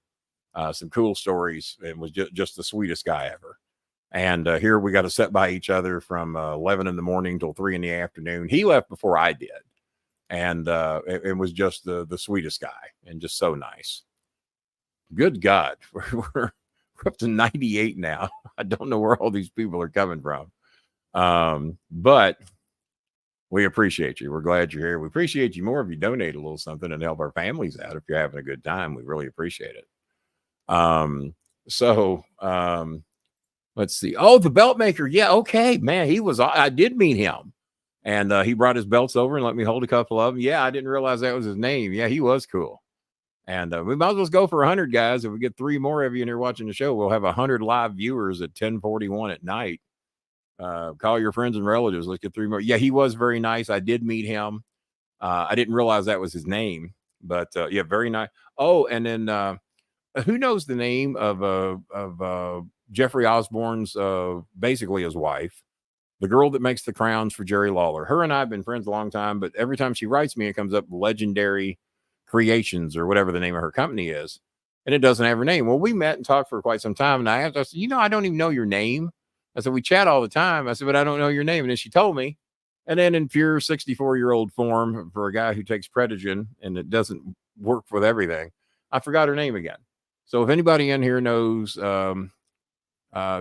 Some cool stories, and was just the sweetest guy ever. And here we got to sit by each other from 11 in the morning till 3 in the afternoon. He left before I did, and it was just the sweetest guy and just so nice. Good God, we're up to 98 now. I don't know where all these people are coming from. But we appreciate you. We're glad you're here. We appreciate you more if you donate a little something and help our families out. If you're having a good time, we really appreciate it. Let's see. Oh, the belt maker. Yeah. Okay, man. I did meet him, and he brought his belts over and let me hold a couple of them. Yeah. I didn't realize that was his name. Yeah. He was cool. And we might as well go for 100 guys. If we get 3 more of you in here watching the show, we'll have 100 live viewers at 10:41 at night. Call your friends and relatives. Let's get 3 more. Yeah, he was very nice. I did meet him. I didn't realize that was his name, but yeah, very nice. Oh, and then who knows the name of Jeffrey Osborne's basically his wife, the girl that makes the crowns for Jerry Lawler. Her and I have been friends a long time, but every time she writes me, it comes up Legendary Creations or whatever the name of her company is, and it doesn't have her name. Well, we met and talked for quite some time, and I said, I don't even know your name. I said, we chat all the time. I said, but I don't know your name. And then she told me. And then in pure 64-year-old form for a guy who takes Predigen and it doesn't work with everything, I forgot her name again. So if anybody in here knows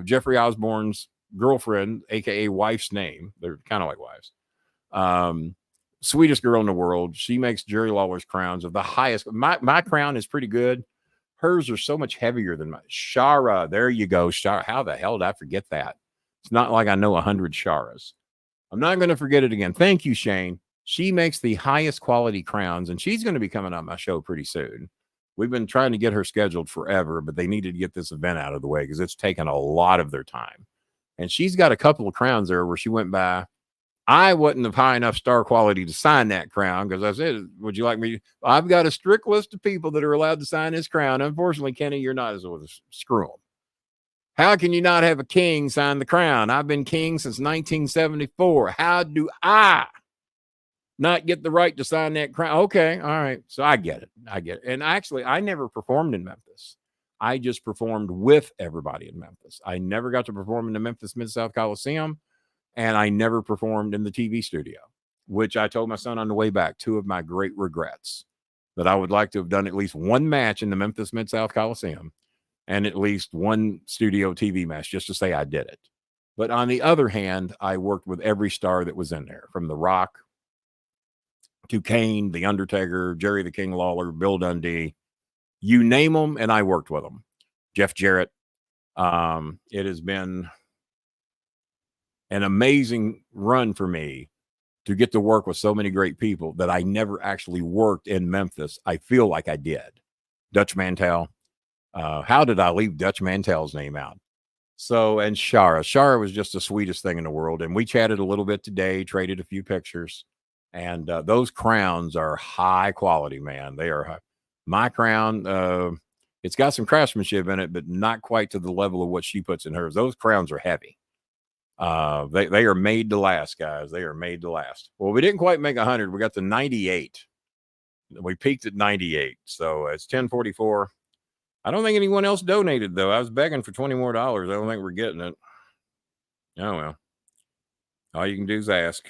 Jeffrey Osborne's girlfriend, a.k.a. wife's name, they're kind of like wives, sweetest girl in the world. She makes Jerry Lawler's crowns of the highest. My crown is pretty good. Hers are so much heavier than mine. Shara, there you go. Shara, how the hell did I forget that? It's not like I know 100 Sharas. I'm not going to forget it again. Thank you, Shane. She makes the highest quality crowns, and she's going to be coming on my show pretty soon. We've been trying to get her scheduled forever, but they needed to get this event out of the way because it's taken a lot of their time. And she's got a couple of crowns there where she went by. I wasn't of high enough star quality to sign that crown because I said, would you like me? I've got a strict list of people that are allowed to sign this crown. Unfortunately, Kenny, you're not. Screw them. How can you not have a king sign the crown? I've been king since 1974. How do I not get the right to sign that crown? Okay. All right. So I get it. And actually, I never performed in Memphis. I just performed with everybody in Memphis. I never got to perform in the Memphis Mid-South Coliseum. And I never performed in the TV studio, which I told my son on the way back, 2 of my great regrets, that I would like to have done at least 1 match in the Memphis Mid-South Coliseum and at least 1 studio TV match just to say I did it. But on the other hand, I worked with every star that was in there, from The Rock to Kane, The Undertaker, Jerry the King Lawler, Bill Dundee, you name them, and I worked with them. Jeff Jarrett. It has been an amazing run for me to get to work with so many great people that I never actually worked in Memphis. I feel like I did. Dutch Mantel. How did I leave Dutch Mantel's name out? So, and Shara was just the sweetest thing in the world. And we chatted a little bit today, traded a few pictures, and those crowns are high quality, man. They are high. My crown, it's got some craftsmanship in it, but not quite to the level of what she puts in hers. Those crowns are heavy. They are made to last, guys. They are made to last. Well, we didn't quite make 100. We got to 98. We peaked at 98. So it's 10:44. I don't think anyone else donated, though. I was begging for $20 more. I don't think we're getting it. Oh, well. All you can do is ask.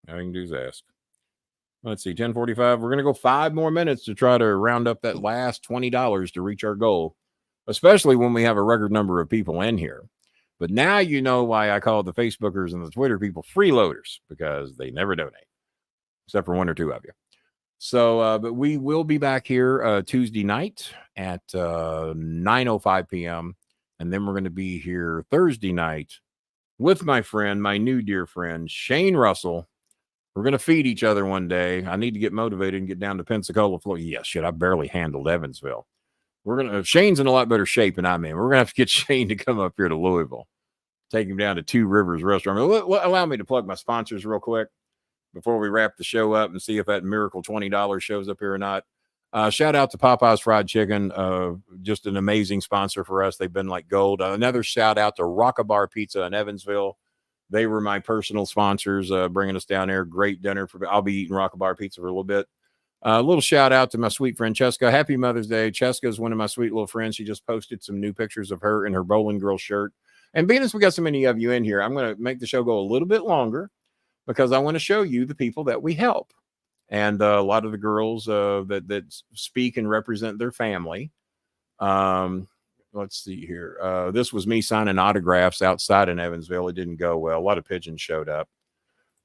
Let's see, 10:45. We're going to go 5 more minutes to try to round up that last $20 to reach our goal, especially when we have a record number of people in here. But now you know why I call the Facebookers and the Twitter people freeloaders, because they never donate, except for 1 or 2 of you. So, but we will be back here Tuesday night at 9:05 p.m. And then we're going to be here Thursday night with my new dear friend, Shane Russell. We're going to feed each other one day. I need to get motivated and get down to Pensacola, Florida. Yeah, shit, I barely handled Evansville. Shane's in a lot better shape than I'm in. We're going to have to get Shane to come up here to Louisville. Take him down to Two Rivers Restaurant. Allow me to plug my sponsors real quick before we wrap the show up and see if that miracle $20 shows up here or not. Shout out to Popeye's Fried Chicken. Just an amazing sponsor for us. They've been like gold. Another shout out to Rockabar Pizza in Evansville. They were my personal sponsors, bringing us down there. Great dinner. I'll be eating Rockabar Pizza for a little bit. A little shout out to my sweet friend Cheska. Happy Mother's Day. Cheska is one of my sweet little friends. She just posted some new pictures of her in her bowling girl shirt. And being as we got so many of you in here, I'm going to make the show go a little bit longer, because I want to show you the people that we help. And a lot of the girls that speak and represent their family. Let's see here. This was me signing autographs outside in Evansville. It didn't go well. A lot of pigeons showed up.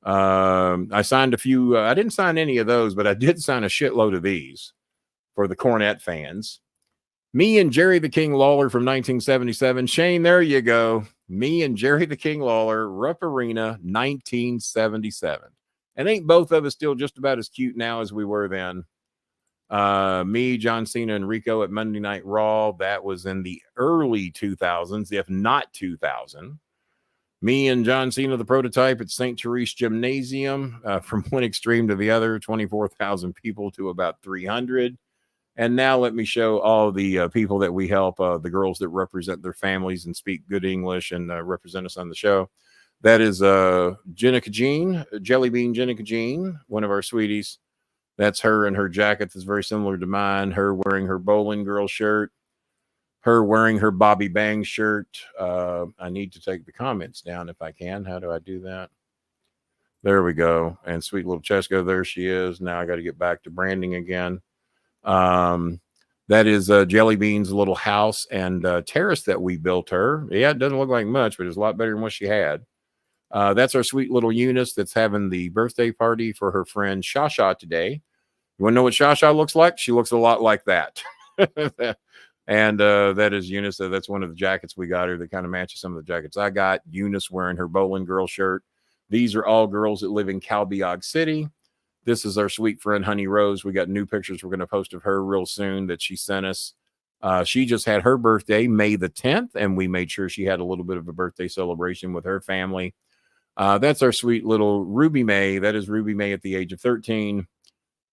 I signed a few. I didn't sign any of those, but I did sign a shitload of these for the Cornette fans. Me and Jerry the King Lawler from 1977. Shane, there you go. Me and Jerry the King Lawler, Rupp Arena, 1977. And ain't both of us still just about as cute now as we were then? Me, John Cena, and Rico at Monday Night Raw. That was in the early 2000s, if not 2000. Me and John Cena, the prototype at St. Therese Gymnasium, from one extreme to the other, 24,000 people to about 300. And now let me show all the people that we help, the girls that represent their families and speak good English and represent us on the show. That is Jenica Jean, Jelly Bean Jenica Jean, one of our sweeties. That's her and her jacket that's very similar to mine. Her wearing her bowling girl shirt. Her wearing her Bobby Bang shirt. I need to take the comments down if I can. How do I do that? There we go. And sweet little Cheska, there she is. Now I got to get back to branding again. That is Jelly Bean's little house and terrace that we built her. Yeah, it doesn't look like much, but it's a lot better than what she had. That's our sweet little Eunice that's having the birthday party for her friend Shasha today. You want to know what Shasha looks like? She looks a lot like that. And that is Eunice. That's one of the jackets we got her that kind of matches some of the jackets I got. Eunice wearing her bowling girl shirt. These are all girls that live in Calbeog City. This is our sweet friend, Honey Rose. We got new pictures we're going to post of her real soon that she sent us. She just had her birthday, May the 10th, and we made sure she had a little bit of a birthday celebration with her family. That's our sweet little Ruby May. That is Ruby May at the age of 13.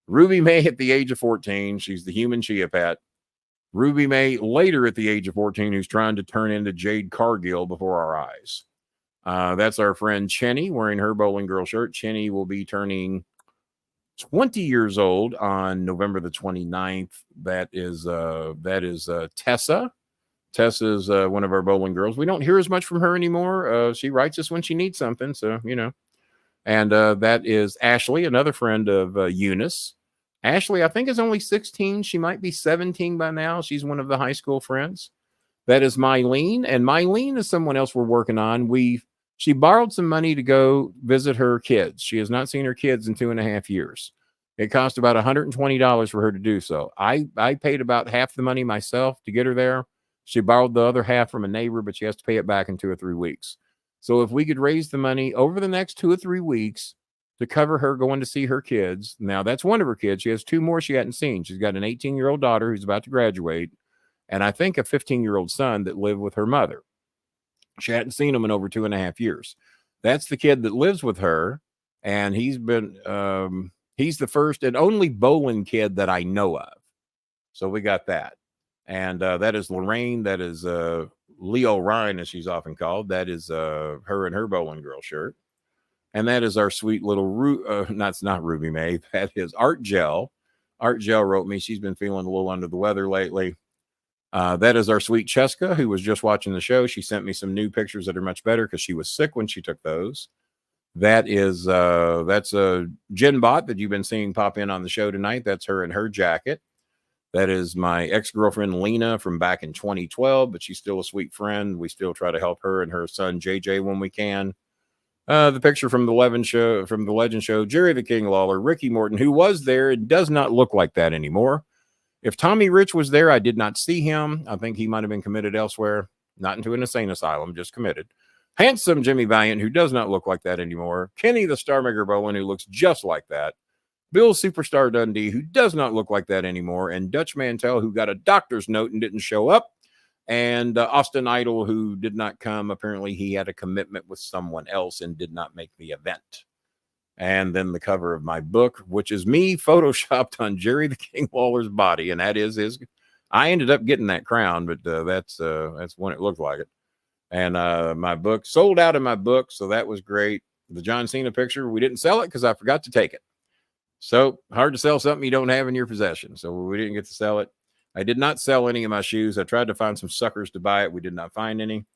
Ruby May at the age of 14. She's the human Chia Pet. Ruby May later at the age of 14, who's trying to turn into Jade Cargill before our eyes. That's our friend Chenny wearing her bowling girl shirt. Chenny will be turning 20 years old on November the 29th. That is Tessa. Tessa's one of our bowling girls. We don't hear as much from her anymore. She writes us when she needs something, so you know. And that is Ashley, another friend of Eunice. Ashley, I think, is only 16. She might be 17 by now. She's one of the high school friends. That is Mylene, and Mylene is someone else we're working on. She borrowed some money to go visit her kids. She has not seen her kids in 2.5 years. It cost about $120 for her to do so. I paid about half the money myself to get her there. She borrowed the other half from a neighbor, but she has to pay it back in 2 or 3 weeks. So if we could raise the money over the next 2 or 3 weeks to cover her going to see her kids. Now, that's one of her kids. She has 2 more she hadn't seen. She's got an 18-year-old daughter who's about to graduate, and I think a 15-year-old son that lived with her mother. She hadn't seen him in over 2.5 years. That's the kid that lives with her, and he's the first and only Bolin kid that I know of. So we got that. And that is Lorraine. That is Leo Ryan, as she's often called. That is her and her Bolin Girl shirt. And that is our sweet little, that's not Ruby May. That is Art Gel. Art Gel wrote me. She's been feeling a little under the weather lately. That is our sweet Cheska, who was just watching the show. She sent me some new pictures that are much better because she was sick when she took those. That is, that's a Jen Bot that you've been seeing pop in on the show tonight. That's her in her jacket. That is my ex-girlfriend, Lena, from back in 2012, but she's still a sweet friend. We still try to help her and her son, JJ, when we can. The picture from the Legend Show, Jerry the King Lawler, Ricky Morton, who was there. It does not look like that anymore. If Tommy Rich was there, I did not see him. I think he might have been committed elsewhere, not into an insane asylum, just committed. Handsome Jimmy Valiant, who does not look like that anymore. Kenny the Star Maker Bowen, who looks just like that. Bill Superstar Dundee, who does not look like that anymore. And Dutch Mantell, who got a doctor's note and didn't show up. And Austin Idol, who did not come. Apparently, he had a commitment with someone else and did not make the event. And then the cover of my book, which is me photoshopped on Jerry the King Lawler's body. And that is his. I ended up getting that crown, but that's when it looked like it. And my book sold out in my book. So that was great. The John Cena picture, we didn't sell it because I forgot to take it. So hard to sell something you don't have in your possession. So we didn't get to sell it. I did not sell any of my shoes. I tried to find some suckers to buy it. We did not find any.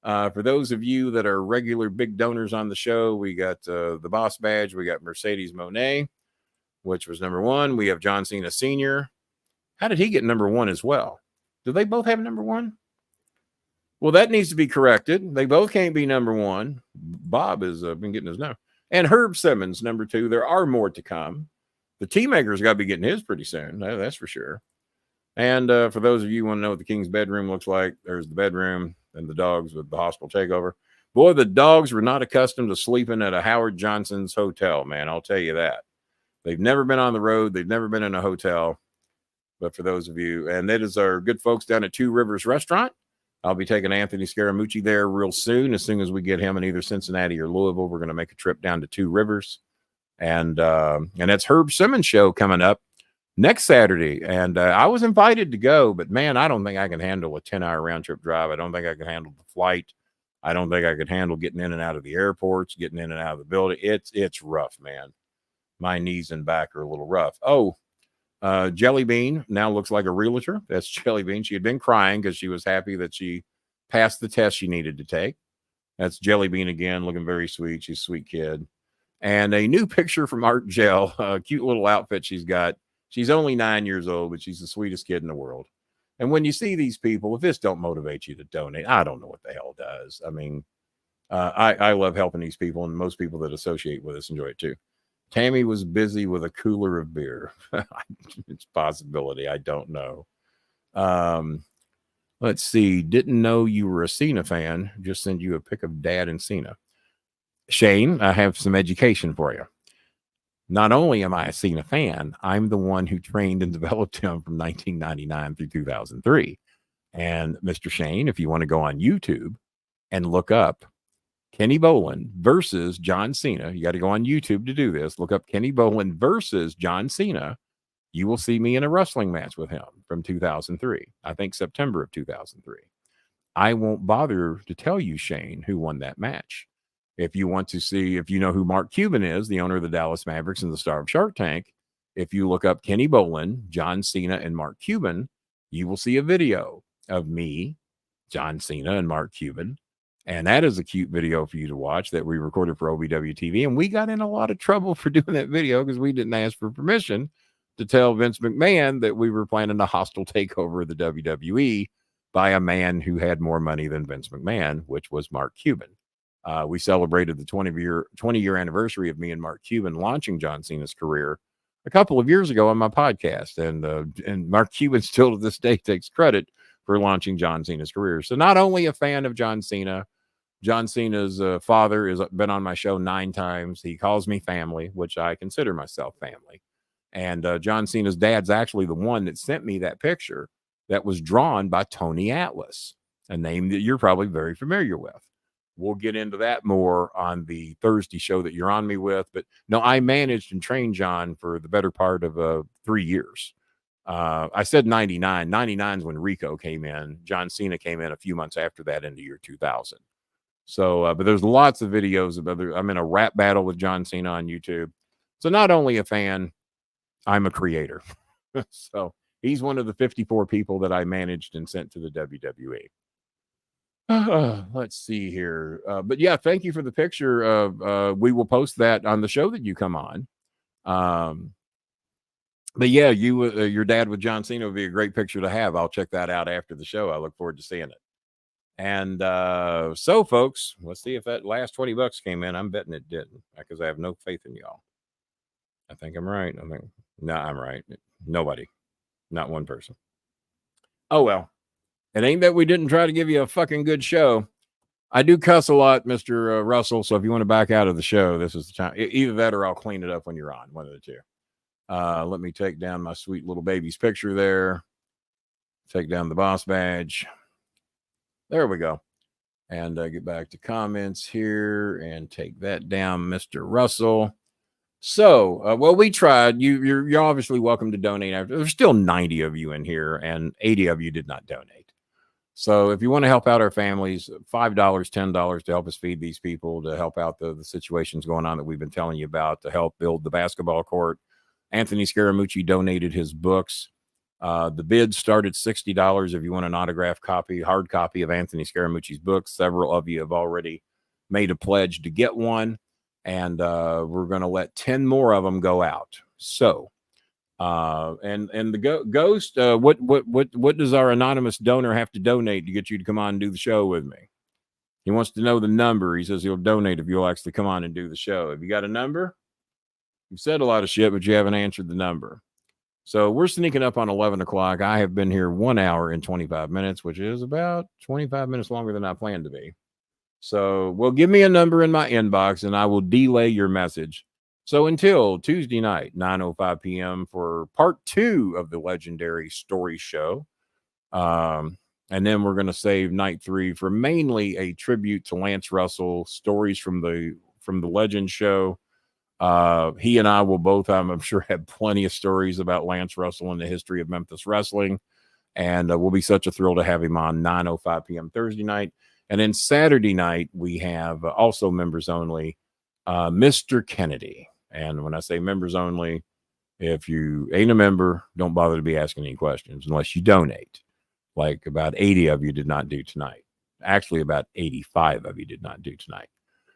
For those of you that are regular big donors on the show, we got the Boss Badge. We got Mercedes Monet, which was number 1. We have John Cena Sr. How did he get number 1 as well? Do they both have number 1? Well, that needs to be corrected. They both can't be number 1. Bob has been getting his number. And Herb Simmons, number 2. There are more to come. The Tea Maker's got to be getting his pretty soon. That's for sure. And for those of you who want to know what the King's bedroom looks like, there's the bedroom and the dogs with the hospital takeover. Boy, the dogs were not accustomed to sleeping at a Howard Johnson's hotel, man. I'll tell you that. They've never been on the road. They've never been in a hotel. But for those of you, and that is our good folks down at Two Rivers Restaurant. I'll be taking Anthony Scaramucci there real soon. As soon as we get him in either Cincinnati or Louisville, we're going to make a trip down to Two Rivers. And that's Herb Simmons' show coming up next Saturday. And I was invited to go, but man, I don't think I can handle a 10-hour round trip drive. I don't think I can handle the flight. I don't think I could handle getting in and out of the airports, getting in and out of the building. It's rough, man. My knees and back are a little rough. Oh, Jelly Bean now looks like a realtor. That's Jelly Bean. She had been crying because she was happy that she passed the test she needed to take. That's Jelly Bean again, looking very sweet. She's a sweet kid. And a new picture from Art Gel, a cute little outfit she's got. She's only 9 years old, but she's the sweetest kid in the world. And when you see these people, if this don't motivate you to donate, I don't know what the hell does. I mean, I love helping these people, and most people that associate with us enjoy it too. Tammy was busy with a cooler of beer. It's a possibility. I don't know. Let's see. Didn't know you were a Cena fan. Just send you a pic of Dad and Cena. Shane, I have some education for you. Not only am I a Cena fan, I'm the one who trained and developed him from 1999 through 2003. And Mr. Shane, if you want to go on YouTube and look up Kenny Bolin versus John Cena, you got to go on YouTube to do this. Look up Kenny Bolin versus John Cena. You will see me in a wrestling match with him from 2003. I think September of 2003. I won't bother to tell you, Shane, who won that match. If you want to see, if you know who Mark Cuban is, the owner of the Dallas Mavericks and the star of Shark Tank, if you look up Kenny Bolin, John Cena, and Mark Cuban, you will see a video of me, John Cena, and Mark Cuban. And that is a cute video for you to watch that we recorded for OVW TV. And we got in a lot of trouble for doing that video because we didn't ask for permission to tell Vince McMahon that we were planning a hostile takeover of the WWE by a man who had more money than Vince McMahon, which was Mark Cuban. We celebrated the 20-year anniversary of me and Mark Cuban launching John Cena's career a couple of years ago on my podcast. And Mark Cuban still to this day takes credit for launching John Cena's career. So not only a fan of John Cena, John Cena's father has been on my show 9 times. He calls me family, which I consider myself family. And John Cena's dad's actually the one that sent me that picture that was drawn by Tony Atlas. a name that you're probably very familiar with. We'll get into that more on the Thursday show that you're on me with. But no, I managed and trained John for the better part of 3 years. I said 99. 99 is when Rico came in. John Cena came in a few months after that into year 2000. So, but there's lots of videos of other. I'm in a rap battle with John Cena on YouTube. So not only a fan, I'm a creator. So he's one of the 54 people that I managed and sent to the WWE. Let's see here. But yeah, thank you for the picture. We will post that on the show that you come on. But yeah, your dad with John Cena would be a great picture to have. I'll check that out after the show. I look forward to seeing it. And so, folks, let's see if that last $20 came in. I'm betting it didn't because I have no faith in y'all. I think I'm right. I'm right. Nobody, not one person. Oh, well. It ain't that we didn't try to give you a fucking good show. I do cuss a lot, Mr. Russell. So if you want to back out of the show, this is the time. Either that or I'll clean it up when you're on. One of the two. Let me take down my sweet little baby's picture there. Take down the boss badge. There we go. And get back to comments here and take that down, Mr. Russell. So, well, we tried. You're obviously welcome to donate. There's still 90 of you in here, and 80 of you did not donate. So if you want to help out our families, $5, $10 to help us feed these people, to help out the situations going on that we've been telling you about, to help build the basketball court. Anthony Scaramucci donated his books. The bid started $60 if you want an autographed copy, hard copy of Anthony Scaramucci's books. Several of you have already made a pledge to get one, and we're going to let 10 more of them go out. So, and the ghost, what does our anonymous donor have to donate to get you to come on and do the show with me? He wants to know the number. He says he'll donate if you'll actually come on and do the show. Have you got a number? You've said a lot of shit, but you haven't answered the number. So we're sneaking up on 11 o'clock. I have been here 1 hour and 25 minutes, which is about 25 minutes longer than I planned to be. So, well, give me a number in my inbox and I will delay your message. So until Tuesday night, 9:05 p.m. for part 2 of the legendary story show. And then we're going to save night 3 for mainly a tribute to Lance Russell, stories from the Legend show. He and I will both, I'm sure, have plenty of stories about Lance Russell and the history of Memphis wrestling. And we'll be such a thrill to have him on 9:05 p.m. Thursday night. And then Saturday night, we have also members only, Mr. Kennedy. And when I say members only, if you ain't a member, don't bother to be asking any questions unless you donate. Like about 80 of you did not do tonight. Actually, about 85 of you did not do tonight.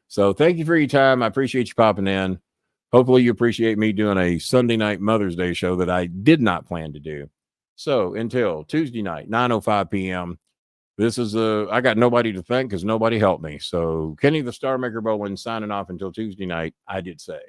So thank you for your time. I appreciate you popping in. Hopefully you appreciate me doing a Sunday night Mother's Day show that I did not plan to do. So until Tuesday night, 9:05 p.m., this is I got nobody to thank because nobody helped me. So Kenny the Star Maker Bowen signing off until Tuesday night. I did say.